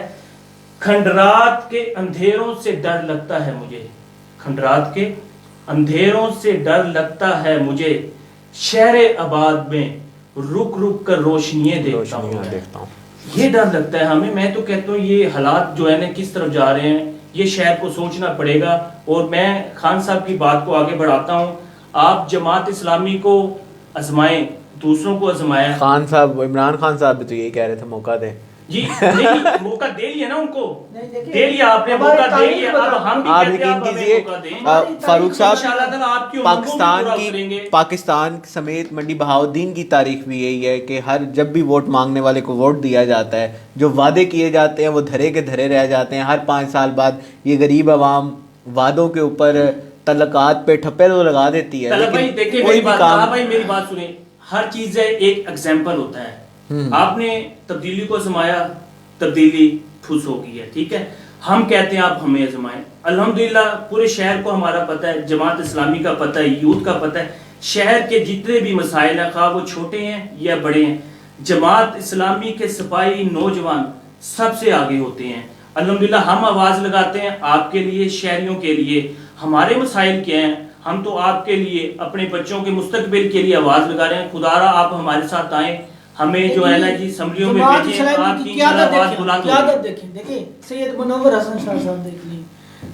[SPEAKER 3] کھنڈرات کے اندھیروں سے ڈر لگتا ہے مجھے, کھنڈرات کے اندھیروں سے ڈر لگتا ہے مجھے, شہر آباد میں رک رک کر روشنیاں دیکھتا ہوں. یہ ڈر لگتا ہے ہمیں. میں تو کہتا ہوں یہ حالات جو ہے نا کس طرف جا رہے ہیں, یہ شہر کو سوچنا پڑے گا. اور میں خان صاحب کی بات کو آگے بڑھاتا ہوں, آپ جماعت اسلامی کو آزمائیں, دوسروں کو آزمائیں.
[SPEAKER 1] خان صاحب, عمران خان صاحب بھی تو یہی کہہ رہے تھے موقع دیں.
[SPEAKER 3] جی نہیں موقع دے لیا نا ان کو,
[SPEAKER 2] نہیں دیکھیں,
[SPEAKER 3] دے لیا آپ نے موقع دے لیا, اب ہم بھی
[SPEAKER 1] آپ
[SPEAKER 3] کہتے ہیں
[SPEAKER 1] یقین
[SPEAKER 3] آپ ہمیں
[SPEAKER 1] کیجئے
[SPEAKER 3] موقع دیں
[SPEAKER 1] فاروق صاحب,
[SPEAKER 3] انشاءاللہ تعالیٰ آپ کی امنگوں بھی پورا کریں گے.
[SPEAKER 1] پاکستان سمیت منڈی بہاؤالدین کی تاریخ بھی یہی ہے کہ ہر جب بھی ووٹ مانگنے والے کو ووٹ دیا جاتا ہے, جو وعدے کیے جاتے ہیں وہ دھرے کے دھرے رہ جاتے ہیں. ہر 5 سال بعد یہ غریب عوام وعدوں کے اوپر تعلقات پہ ٹھپے تو لگا دیتی ہے,
[SPEAKER 3] طلب بھائی دیکھیں میری بات, بھائی میری بات سنیں, ہر چیز ہے ایک ایگزامپل ہوتا ہے. آپ نے تبدیلی کو آزمایا, تبدیلی پھوس ہو گئی ہے, ٹھیک ہے, ہم کہتے ہیں آپ ہمیں آزمائیں. الحمدللہ پورے شہر کو ہمارا پتہ ہے, جماعت اسلامی کا پتہ ہے, یوتھ کا پتہ ہے, شہر کے جتنے بھی مسائل ہیں خواہ وہ چھوٹے ہیں یا بڑے ہیں, جماعت اسلامی کے سپاہی نوجوان سب سے آگے ہوتے ہیں. الحمدللہ ہم آواز لگاتے ہیں آپ کے لیے, شہریوں کے لیے. ہمارے مسائل کیا ہیں, ہم تو آپ کے لیے, اپنے بچوں کے مستقبل کے لیے آواز لگا رہے ہیں. خدا را آپ ہمارے ساتھ آئیں, ہمیں جو ہے نا جی اسمبلیوں میں بھیجیں, آپ کی انشاءاللہ آواز بلند ہوگی.
[SPEAKER 2] دیکھیں سید منور حسن شاہ صاحب دیکھ لیں,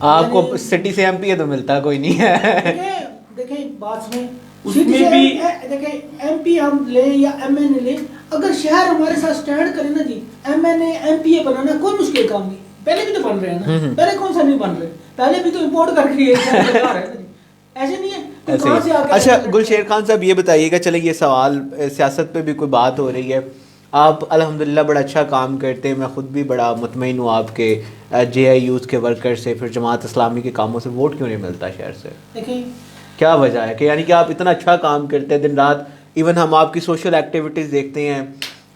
[SPEAKER 1] آپ کو سٹی سے ایم پی ہے تو ملتا کوئی نہیں ہے.
[SPEAKER 2] دیکھیں بات سنیں,
[SPEAKER 3] اس میں بھی
[SPEAKER 2] دیکھیں ایم پی ہم لیں یا ایم این اے لیں, اگر شہر ہمارے ساتھ سٹینڈ کرے نا جی, M N A M P A بنانا کوئی مشکل کام نہیں. پہلے بھی تو بن رہے ہیں نا, پہلے کون سا نہیں بن رہے, پہلے بھی تو امپورٹ کر کے ایسے نہیں ہے.
[SPEAKER 1] اچھا گلشیر خان صاحب یہ بتائیے گا, چلے یہ سوال سیاست پہ بھی کوئی بات ہو رہی ہے, آپ الحمدللہ بڑا اچھا کام کرتے ہیں, میں خود بھی بڑا مطمئن ہوں آپ کے جے آئی یوتھ کے ورکر سے, پھر جماعت اسلامی کے کاموں سے ووٹ کیوں نہیں ملتا شہر سے؟
[SPEAKER 2] دیکھیں
[SPEAKER 1] کیا وجہ ہے کہ یعنی کہ آپ اتنا اچھا کام کرتے ہیں دن رات, ایون ہم آپ کی سوشل ایکٹیویٹیز دیکھتے ہیں,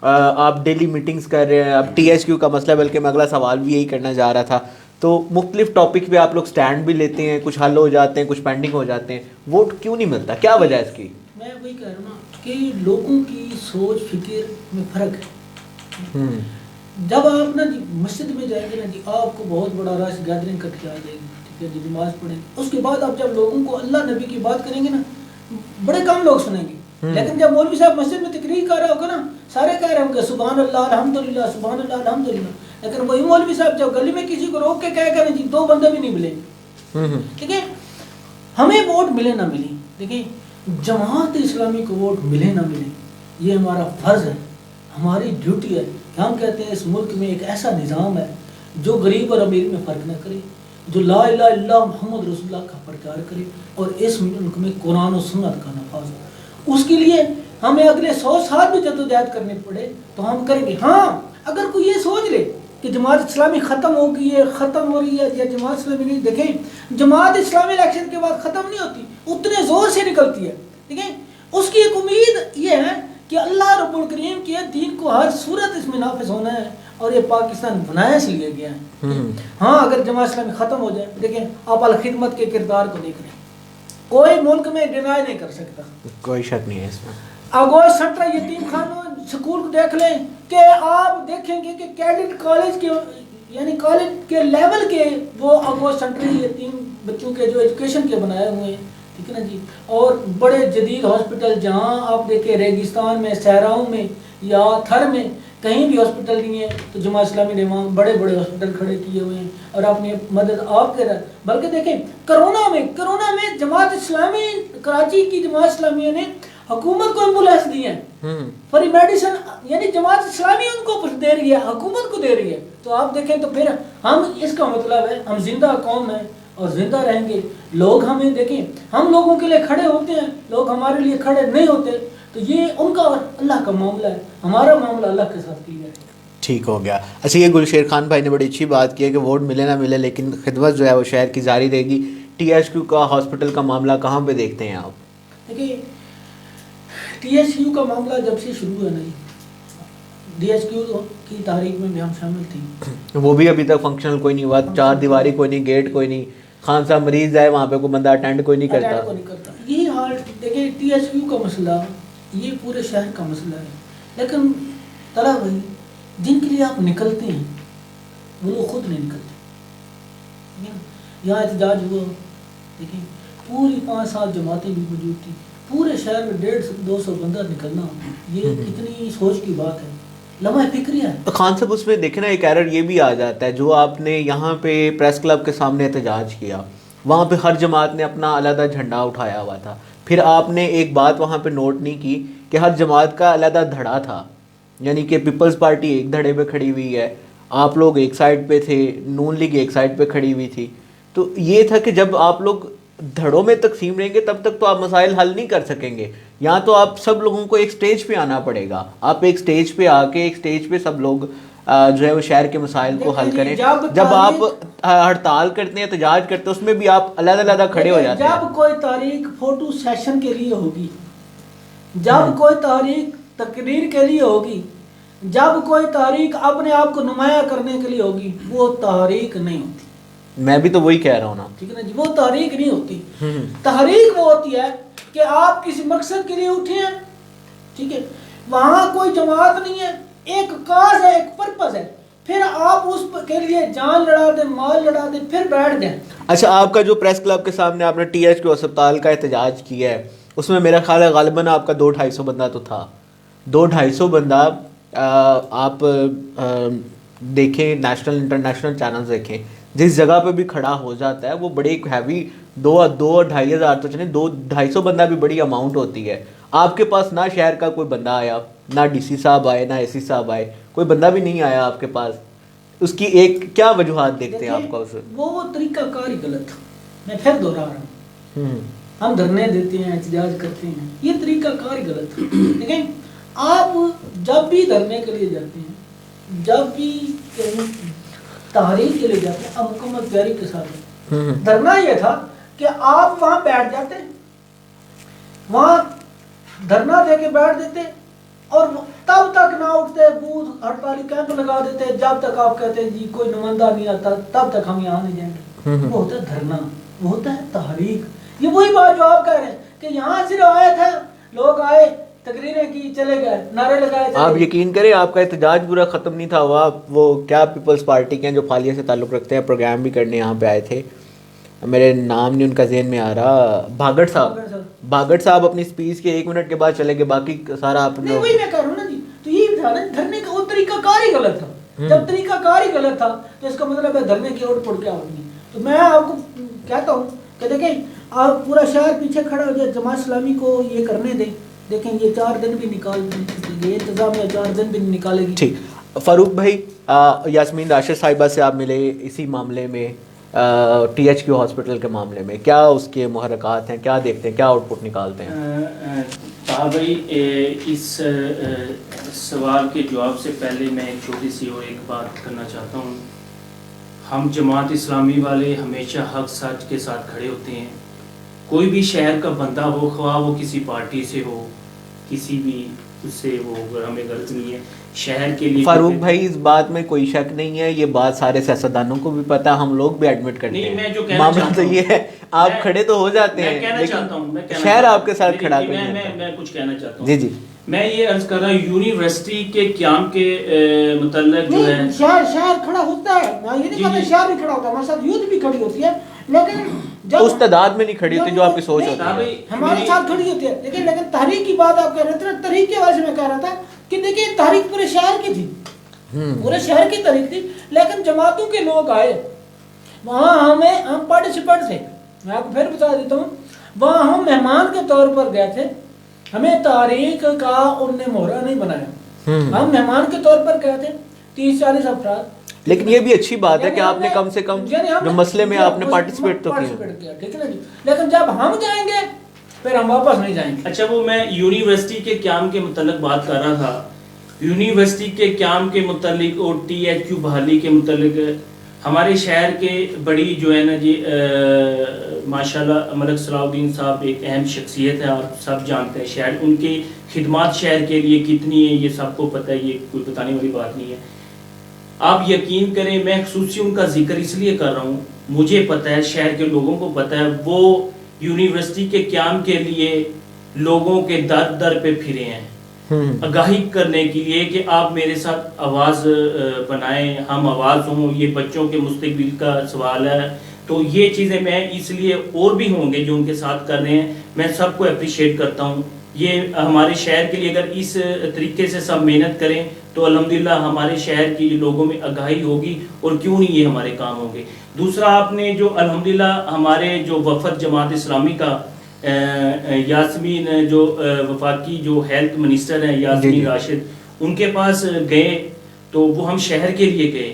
[SPEAKER 1] آپ ڈیلی میٹنگز کر رہے ہیں. اب ٹی ایچ کیو کا مسئلہ, بلکہ میں اگلا سوال بھی یہی کرنا جا رہا تھا, تو مختلف ٹاپک پہ آپ لوگ سٹینڈ بھی لیتے ہیں, کچھ حل ہو جاتے ہیں, کچھ پینڈنگ ہو جاتے ہیں, ووٹ کیوں نہیں ملتا, کیا وجہ ہے اس کی؟
[SPEAKER 2] میں وہی کہہ رہا ہوں نا کہ لوگوں کی سوچ فکر میں فرق ہے. جب آپ نا جی مسجد میں جائیں گے نا جی, آپ کو بہت بڑا رش گیدرنگ کر کے آ جائے گی, ٹھیک ہے جی, نماز پڑھیں گے, اس کے بعد آپ جب لوگوں کو اللہ نبی کی بات کریں گے نا, بڑے کم لوگ سنیں گے. لیکن جب مولوی صاحب مسجد میں تقریر کر رہے ہوگا نا, سارے کہہ رہے ہوں گے سبحان اللہ الحمدللہ سبحان اللہ الحمدللہ, لیکن وہی مولوی صاحب جب گلی میں کسی کو روک کے کہہ کریں جی 2 بندے بھی نہیں ملیں گے. ٹھیک ہے, ہمیں ووٹ ملے نہ ملے, دیکھیں جماعت اسلامی کو ووٹ ملے نہ ملے, یہ ہمارا فرض ہے, ہماری ڈیوٹی ہے کہ ہم کہتے ہیں اس ملک میں ایک ایسا نظام ہے جو غریب اور امیر میں فرق نہ کرے, جو لا الہ الا اللہ محمد رسول اللہ کا پرچار کرے, اور اس ملک میں قرآن و سنت کا نفاذ ہو. اس کے لیے ہمیں اگلے 100 سال بھی جدوجہد کرنی پڑے تو ہم کریں گے. ہاں اگر کوئی یہ سوچ لے کہ جماعت اسلامی ختم ہو گئی ہے, ختم ہو رہی ہے, یا جماعت اسلامی نہیں, دیکھیں جماعت اسلامی الیکشن کے بعد ختم نہیں ہوتی, اتنے زور سے نکلتی ہے. دیکھیں اس کی ایک امید یہ ہے کہ اللہ رب الکریم کے دین کو ہر صورت اس میں نافذ ہونا ہے, اور یہ پاکستان بنایا اس لیے گیا ہے. ہاں اگر جماعت اسلامی ختم ہو جائے, دیکھیں آپ الخدمت کے کردار کو دیکھ رہے ہیں, کوئی ملک میں ڈینائی نہیں کر سکتا,
[SPEAKER 1] کوئی شک نہیں ہے اس میں.
[SPEAKER 2] آگوش سنٹر یتیم خانوں سکول کو دیکھ لیں کہ آپ دیکھیں گے کہ کیڈٹ کالج کے یعنی کالج کے لیول کے وہ آگوش سنٹر یتیم بچوں کے جو ایجوکیشن کے بنائے ہوئے ہیں, ٹھیک ہے نا جی, اور بڑے جدید ہاسپٹل جہاں آپ دیکھیں ریگستان میں, صحراؤں میں یا تھر میں کہیں بھی ہاسپٹل نہیں ہے تو جماعت اسلامی نے وہاں بڑے بڑے ہاسپٹل کھڑے کیے ہوئے ہیں, اور اپنی مدد آپ کر رہا ہے. بلکہ دیکھیں کرونا میں جماعت اسلامی کراچی کی جماعت اسلامیہ نے حکومت کو ایمبولینس دی ہیں فری میڈیسن, یعنی جماعت اسلامی ان کو دے رہی ہے, حکومت کو دے رہی ہے. تو آپ دیکھیں تو پھر ہم اس کا مطلب ہے ہم زندہ قوم ہیں اور زندہ رہیں گے. لوگ ہمیں دیکھیں, ہم لوگوں کے لیے کھڑے ہوتے ہیں, لوگ ہمارے لیے کھڑے نہیں ہوتے, تو یہ ان کا اللہ کا معاملہ ہے, ہمارا معاملہ اللہ کے ساتھ کلیئر ہے.
[SPEAKER 1] ٹھیک ہو گیا. اچھا یہ گلشیر خان بھائی نے بڑی اچھی بات کی ہے کہ ووٹ ملے نہ ملے لیکن خدمت جو ہے وہ شہر کی جاری رہے گی. ٹی ایچ کیو کا ہاسپٹل کا معاملہ کہاں پہ دیکھتے ہیں آپ؟
[SPEAKER 2] دیکھیے ٹی ایچ کیو کا معاملہ جب سے شروع ہے نہیں, ڈی ایچ کیو کی تحریک میں بھی ہم شامل تھے,
[SPEAKER 1] وہ بھی ابھی تک فنکشنل کوئی نہیں ہوا, 4 دیواری کوئی نہیں, گیٹ کوئی نہیں, خان صاحب مریض ہے وہاں پہ کوئی بندہ اٹینڈ کوئی نہیں کرتا.
[SPEAKER 2] یہی حال دیکھیں ٹی ایچ کیو کا مسئلہ یہ پورے شہر کا مسئلہ ہے. لیکن طلحہ بھائی جن کے لیے آپ نکلتے ہیں وہ لوگ خود نہیں نکلتے. یہاں احتجاج ہوا, دیکھیں پوری 5 سال جماعتیں بھی موجود تھیں, پورے شہر میں 150-200 بندہ نکلنا, یہ کتنی سوچ کی بات ہے, لمحہ فکری ہے.
[SPEAKER 1] خان صاحب اس میں دیکھیں نا ایک ایرر یہ بھی آ جاتا ہے, جو آپ نے یہاں پہ پریس کلب کے سامنے احتجاج کیا, وہاں پہ ہر جماعت نے اپنا علیحدہ جھنڈا اٹھایا ہوا تھا. پھر آپ نے ایک بات وہاں پہ نوٹ نہیں کی کہ ہر جماعت کا علیحدہ دھڑا تھا, یعنی کہ پیپلز پارٹی ایک دھڑے پہ کھڑی ہوئی ہے, آپ لوگ ایک سائڈ پہ تھے, نون لیگ ایک سائڈ پہ کھڑی ہوئی تھی. تو یہ تھا کہ جب آپ لوگ دھڑوں میں تقسیم رہیں گے تب تک تو آپ مسائل حل نہیں کر سکیں گے. یہاں تو آپ سب لوگوں کو ایک سٹیج پہ آنا پڑے گا, آپ ایک سٹیج پہ آ کے ایک سٹیج پہ سب لوگ جو ہے وہ شہر کے مسائل کو حل کریں. جب آپ ہڑتال کرتے ہیں, احتجاج کرتے ہیں, اس میں بھی آپ علیحدہ علیحدہ کھڑے ہو جاتے ہیں.
[SPEAKER 2] جب کوئی تحریک فوٹو سیشن کے لیے ہوگی, جب کوئی تحریک تقریر کے لیے ہوگی, جب کوئی تحریک اپنے آپ کو نمایاں کرنے کے لیے ہوگی, وہ تحریک نہیں ہوتی.
[SPEAKER 1] میں بھی تو وہی کہہ رہا ہوں نا,
[SPEAKER 2] ٹھیک ہے نا جی, وہ تحریک نہیں ہوتی. تحریک وہ ہوتی ہے کہ آپ کسی مقصد کے لیے اٹھے ہیں, ٹھیک ہے, وہاں کوئی جماعت نہیں ہے, ایک کاز ہے, ایک پرپز ہے, پھر آپ اس کے لیے جان لڑا دیں, مال لڑا دیں, پھر بیٹھ جائیں.
[SPEAKER 1] اچھا, آپ کا جو پریس کلب کے سامنے آپ نے ٹی ایچ کیو اسپتال کا احتجاج کیا ہے, اس میں میرا خیال ہے غالباً آپ کا 200-250 بندہ تو تھا. 200-250 بندہ آپ دیکھیں, نیشنل انٹرنیشنل چینلز دیکھیں, جس جگہ پہ بھی کھڑا ہو جاتا ہے وہ بڑی ہیوی 2-2-2.5 ہزار تو چلیں, 200-250 بندہ بھی بڑی اماؤنٹ ہوتی ہے. آپ کے پاس نہ شہر کا کوئی بندہ آیا, نہ ڈی سی صاحب آئے, نہ اے سی صاحب آئے, کوئی بندہ بھی نہیں آیا آپ کے پاس. اس کی ایک کیا وجوہات دیکھتے ہیں آپ کا اس میں؟
[SPEAKER 2] وہ طریقہ کار ہی غلط تھا. میں پھر دوہرا رہا ہوں, ہم دھرنے دیتے ہیں, احتجاج کرتے ہیں, یہ طریقہ کار ہی غلط تھا. لیکن آپ جب بھی دھرنے کے لیے جاتے ہیں, جب بھی تحریک کے لیے جاتے ہیں, مکمل تیاری کے ساتھ. دھرنا یہ تھا کہ آپ وہاں بیٹھ جاتے, وہاں دھرنا دے کے بیٹھ دیتے, اور تب تک نہ اٹھتے, بوتھ ہڑتالی کیمپ لگا دیتے جب تک آپ کہتے ہیں جی کوئی نمائندہ نہیں آتا, تب تک ہم یہاں نہیں جائیں گے. وہ ہوتا ہے دھرنا, وہ ہوتا ہے تحریک. یہ وہی بات جو آپ کہہ رہے ہیں کہ یہاں صرف آئے تھے, لوگ آئے, تقریریں کی, چلے گئے, نعرے لگائے.
[SPEAKER 1] آپ یقین کریں آپ کا احتجاج پورا ختم نہیں تھا ہوا. وہ کیا پیپلز پارٹی کے ہیں جو فالیہ سے تعلق رکھتے ہیں, پروگرام بھی کرنے یہاں پہ آئے تھے, میرے نام نہیں ان کا ذہن میں آ رہا, بھاگڑ صاحب اپنی اسپیچ کے 1 منٹ کے بعد چلے گئے, باقی سارا آپ
[SPEAKER 2] نے وہی میں کہہ رہا ہوں نا جی. تو یہ تھا نا, دھرنے کا وہ طریقہ کار ہی غلط تھا. جب طریقہ کار ہی غلط تھا تو اس کا مطلب ہے دھرنے کی آؤٹ پٹ کیا ہوگی. تو میں آپ کو کہتا ہوں کہ دیکھیں, آپ پورا شہر پیچھے کھڑا ہو جائے, جماعت اسلامی کو یہ کرنے دیں. دیکھیں یہ 4 دن بھی نکال دیں, یہ انتظامیہ 4 دن بھی نکالے گی.
[SPEAKER 1] ٹھیک. فاروق بھائی, یاسمین راشد صاحبہ سے آپ ملے اسی معاملے میں, ٹی ایچ کیو ہاسپٹل کے معاملے میں, کیا اس کے محرکات ہیں, کیا دیکھتے ہیں, کیا آؤٹ پٹ نکالتے ہیں؟
[SPEAKER 3] بھائی اس سوال کے جواب سے پہلے میں ایک چھوٹی سی اور ایک بات کرنا چاہتا ہوں. ہم جماعت اسلامی والے ہمیشہ حق سچ کے ساتھ کھڑے ہوتے ہیں. کوئی بھی شہر کا بندہ ہو, خواہ وہ کسی پارٹی سے ہو, کسی بھی اس سے وہ, ہمیں غلط نہیں ہے شہر کے لیے.
[SPEAKER 1] فاروق بھائی اس بات میں کوئی شک نہیں ہے, یہ بات سارے سیاستدانوں کو بھی پتہ ہے, ہم لوگ بھی ایڈمٹ کرتے ہیں. معاملہ تو یہ ہے, آپ کھڑے تو ہو جاتے ہیں لیکن شہر آپ کے ساتھ کھڑا کوئی نہیں.
[SPEAKER 3] میں کچھ کہنا چاہتا ہوں.
[SPEAKER 1] جی جی,
[SPEAKER 3] میں یہ عرض کر رہا ہوں, یونیورسٹی کے قیام کے متعلق جو ہے
[SPEAKER 2] شہر کھڑا ہوتا ہے, میں یہ نہیں کہتا شہر نہیں کھڑا ہوتا, ہمارے ساتھ یوتھ بھی کھڑی ہوتی ہے, لیکن
[SPEAKER 1] اس تعداد میں نہیں کھڑی ہوتی جو آپ کی سوچ ہوتی ہے.
[SPEAKER 2] ہمارے ساتھ کھڑی ہوتی ہے, لیکن تحریک کی بات آپ کہہ رہے تھے, تحریک کے وجہ سے میں کہہ رہا تھا کہ دیکھیں تحریک پورے شہر کی تھی, پورے شہر کی تحریک تھی, لیکن جماعتوں کے لوگ آئے وہاں, ہم پارٹیسپینٹ تھے. میں آپ کو پھر بتا دیتا ہوں, وہاں ہم مہمان کے طور پر گئے تھے, ہمیں تحریک کا ان نے مہرہ نہیں بنایا, ہم مہمان کے طور پر گئے تھے, 30-40 افراد.
[SPEAKER 1] لیکن یہ بھی اچھی بات ہے کہ آپ نے کم سے کم جو مسئلے میں آپ نے پارٹیسپیٹ تو کیا,
[SPEAKER 2] ٹھیک ہے نا جی. لیکن جب ہم جائیں گے پھر ہم واپس نہیں جائیں گے.
[SPEAKER 3] اچھا, وہ میں یونیورسٹی کے قیام کے متعلق بات کر رہا تھا. یونیورسٹی کے قیام کے متعلق اور ٹی ایچ کیو بحالی کے متعلق ہمارے شہر کے بڑی جو ہے نا جی ماشاءاللہ ملک صلاح الدین صاحب ایک اہم شخصیت ہے, آپ سب جانتے ہیں. شہر ان کی خدمات شہر کے لیے کتنی ہیں یہ سب کو پتہ ہے, یہ کوئی بتانے والی بات نہیں ہے. آپ یقین کریں, میں خصوصی ان کا ذکر اس لیے کر رہا ہوں, مجھے پتہ ہے, شہر کے لوگوں کو پتہ ہے, وہ یونیورسٹی کے قیام کے لیے لوگوں کے در در پہ پھرے ہیں, آگاہی کرنے کے لیے کہ آپ میرے ساتھ آواز بنائیں, ہم آواز ہوں, یہ بچوں کے مستقبل کا سوال ہے. تو یہ چیزیں میں اس لیے, اور بھی ہوں گے جو ان کے ساتھ کر رہے ہیں, میں سب کو اپریشیٹ کرتا ہوں. یہ ہمارے شہر کے لیے اگر اس طریقے سے سب محنت کریں تو الحمدللہ ہمارے شہر کی لوگوں میں آگاہی ہوگی, اور کیوں نہیں یہ ہمارے کام ہوں گے. دوسرا, آپ نے جو الحمدللہ ہمارے جو وفد جماعت اسلامی کا یاسمین جو وفاقی جو ہیلتھ منسٹر ہیں یاسمین راشد, ان کے پاس گئے تو وہ ہم شہر کے لیے گئے,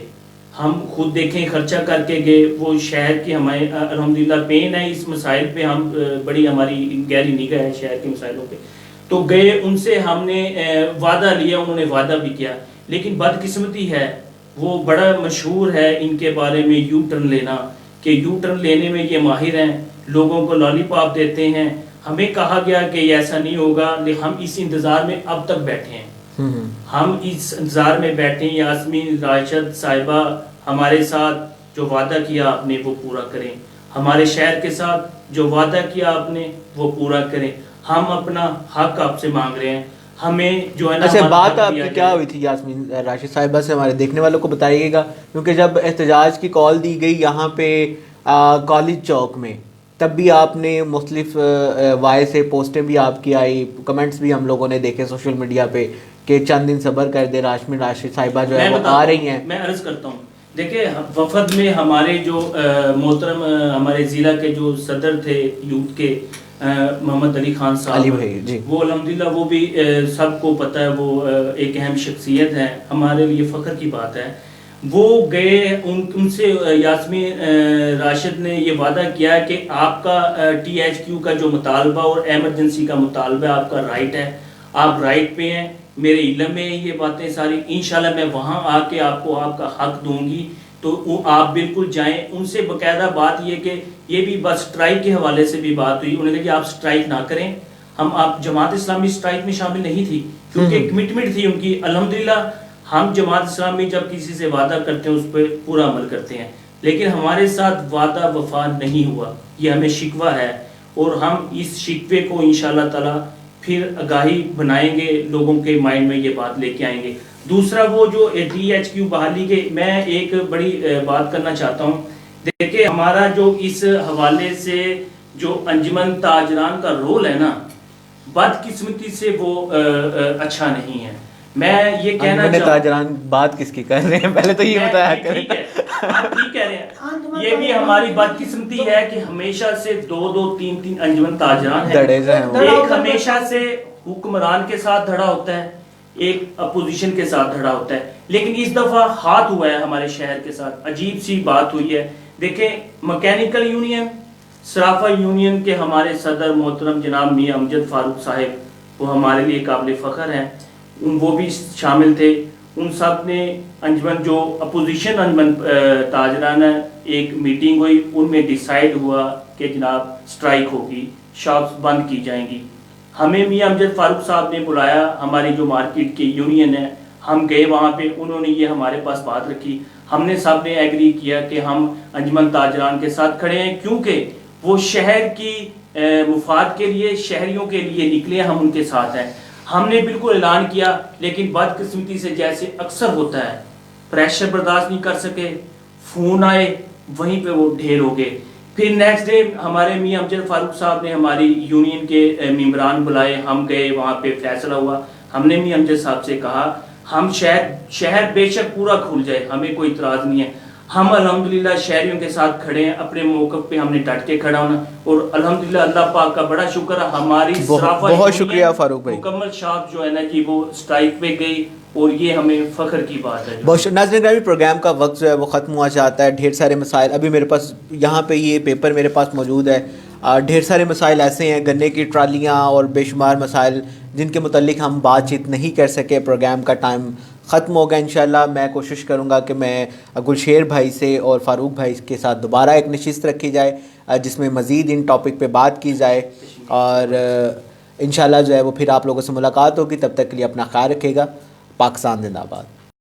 [SPEAKER 3] ہم خود دیکھیں خرچہ کر کے گئے, وہ شہر کی ہمیں الحمدللہ پین ہے اس مسائل پہ, ہم بڑی ہماری گہری نگاہ ہے شہر کے مسائلوں پہ, تو گئے ان سے ہم نے وعدہ لیا, انہوں نے وعدہ بھی کیا, لیکن بدقسمتی ہے وہ بڑا مشہور ہے ان کے بارے میں یو ٹرن لینا, کہ یو ٹرن لینے میں یہ ماہر ہیں, لوگوں کو لالی پاپ دیتے ہیں. ہمیں کہا گیا کہ یہ ایسا نہیں ہوگا, لیکن ہم اس انتظار میں اب تک بیٹھے ہیں, ہم اس انتظار میں بیٹھے ہیں یاسمین راشد صاحبہ ہمارے ساتھ جو وعدہ کیا آپ نے وہ پورا کریں, ہمارے شہر کے ساتھ جو وعدہ کیا آپ نے وہ پورا کریں. ہم اپنا حق آپ سے مانگ رہے ہیں, ہمیں جو ہے نا.
[SPEAKER 1] اچھا بات آپ کی کیا ہوئی تھی یاسمین راشد صاحبہ سے, ہمارے دیکھنے والوں کو بتائیے گا, کیونکہ جب احتجاج کی کال دی گئی یہاں پہ کالج چوک میں, تب بھی آپ نے مختلف وائس سے پوسٹیں بھی آپ کی آئی, کمنٹس بھی ہم لوگوں نے دیکھے سوشل میڈیا پہ کہ چند دن صبر کر دے, یاسمین راشد صاحبہ جو ہے وہ آ رہی ہیں.
[SPEAKER 3] میں عرض کرتا ہوں, دیکھیں وفد میں ہمارے جو محترم ہمارے ضلع کے جو صدر تھے یوتھ کے محمد علی خان صاحب,
[SPEAKER 1] جی
[SPEAKER 3] وہ الحمدللہ وہ بھی سب کو پتہ ہے, وہ ایک اہم شخصیت ہے, ہمارے لیے فخر کی بات ہے. وہ گئے ان سے یاسمین راشد نے یہ وعدہ کیا کہ آپ کا ٹی ایچ کیو کا جو مطالبہ اور ایمرجنسی کا مطالبہ آپ کا رائٹ ہے, آپ رائٹ پہ ہیں, میرے علم میں یہ باتیں ساری, انشاءاللہ میں وہاں آ کے آپ کو آپ کا حق دوں گی, تو آپ بالکل جائیں. ان سے باقاعدہ بات یہ کہ یہ بھی بس سٹرائک کے حوالے سے بھی بات ہوئی, انہوں نے کہا کہ آپ سٹرائک نہ کریں. آپ جماعت اسلامی سٹرائک میں شامل نہیں تھی کیونکہ کمٹمنٹ تھی ان کی. الحمدللہ ہم جماعت اسلامی جب کسی سے وعدہ کرتے ہیں اس پہ پورا عمل کرتے ہیں, لیکن ہمارے ساتھ وعدہ وفا نہیں ہوا, یہ ہمیں شکوہ ہے, اور ہم اس شکوے کو انشاءاللہ تعالی پھر آگاہی بنائیں گے, لوگوں کے مائنڈ میں یہ بات لے کے آئیں گے. دوسرا وہ جو ٹی ایچ کیو بحالی کے, میں ایک بڑی بات کرنا چاہتا ہوں. دیکھیں ہمارا جو اس حوالے سے جو انجمن تاجران کا رول ہے نا, بدقسمتی سے وہ اچھا نہیں ہے. میں یہ کہنا چاہتا ہوں,
[SPEAKER 1] تاجران بات کس کی کر رہے ہیں, پہلے تو یہ بتایا کریں.
[SPEAKER 3] آپ ٹھیک کہہ رہے ہیں, یہ بھی ہماری بدقسمتی ہے کہ ہمیشہ سے 2-3 انجمن تاجران ہیں, ایک ہمیشہ سے حکمران کے ساتھ دھڑا ہوتا ہے, ایک اپوزیشن کے ساتھ دھڑا ہوتا ہے, لیکن اس دفعہ ہاتھ ہوا ہے ہمارے شہر کے ساتھ. عجیب سی بات ہوئی ہے. دیکھیں مکینیکل یونین, صرافہ یونین کے ہمارے صدر محترم جناب میاں امجد فاروق صاحب, وہ ہمارے لیے قابل فخر ہیں, وہ بھی شامل تھے. ان سب نے انجمن جو اپوزیشن انجمن تاجران ہے, ایک میٹنگ ہوئی, ان میں ڈیسائیڈ ہوا کہ جناب سٹرائک ہوگی, شاپس بند کی جائیں گی. ہمیں میاں امجد فاروق صاحب نے بلایا, ہماری جو مارکیٹ کی یونین ہے, ہم گئے وہاں پہ, انہوں نے یہ ہمارے پاس بات رکھی, ہم نے سب نے ایگری کیا کہ ہم انجمن تاجران کے ساتھ کھڑے ہیں, کیونکہ وہ شہر کی مفاد کے لیے, شہریوں کے لیے نکلے, ہم ان کے ساتھ ہیں. ہم نے بالکل اعلان کیا, لیکن بدقسمتی سے جیسے اکثر ہوتا ہے, پریشر برداشت نہیں کر سکے, فون آئے, وہیں پہ وہ ڈھیر ہو گئے. پھر نیکسٹ ڈے ہمارے میاں امجد فاروق صاحب نے ہماری یونین کے ممبران بلائے, ہم گئے, وہاں پہ فیصلہ ہوا. ہم نے میاں امجد صاحب سے کہا ہم شہر بے شک پورا کھل جائے, ہمیں کوئی اعتراض نہیں ہے, ہم الحمدللہ شہریوں کے ساتھ کھڑے ہیں, اپنے موقف پہ ہم نے ڈٹ کے کھڑا ہونا, اور الحمدللہ اللہ پاک کا بڑا شکر ہے, ہماری
[SPEAKER 1] بہت شکریہ فاروق بھائی,
[SPEAKER 3] مکمل شاپ جو ہے نا جی وہ سٹرائک پہ گئی, اور یہ ہمیں فخر کی بات ہے.
[SPEAKER 1] بہت ناظرین گرامی, پروگرام کا وقت جو ہے وہ ختم ہوا چاہتا ہے. ڈھیر سارے مسائل ابھی میرے پاس یہاں پہ یہ پیپر میرے پاس موجود ہے, ڈھیر سارے مسائل ایسے ہیں, گنے کی ٹرالیاں اور بے شمار مسائل جن کے متعلق ہم بات چیت نہیں کر سکے. پروگرام کا ٹائم ختم ہوگا. انشاءاللہ میں کوشش کروں گا کہ میں گلشیر بھائی سے اور فاروق بھائی کے ساتھ دوبارہ ایک نشست رکھی جائے جس میں مزید ان ٹاپک پہ بات کی جائے, اور انشاءاللہ جو ہے وہ پھر آپ لوگوں سے ملاقات ہوگی. تب تک کے لیے اپنا خیال رکھے گا. پاکستان زندہ باد.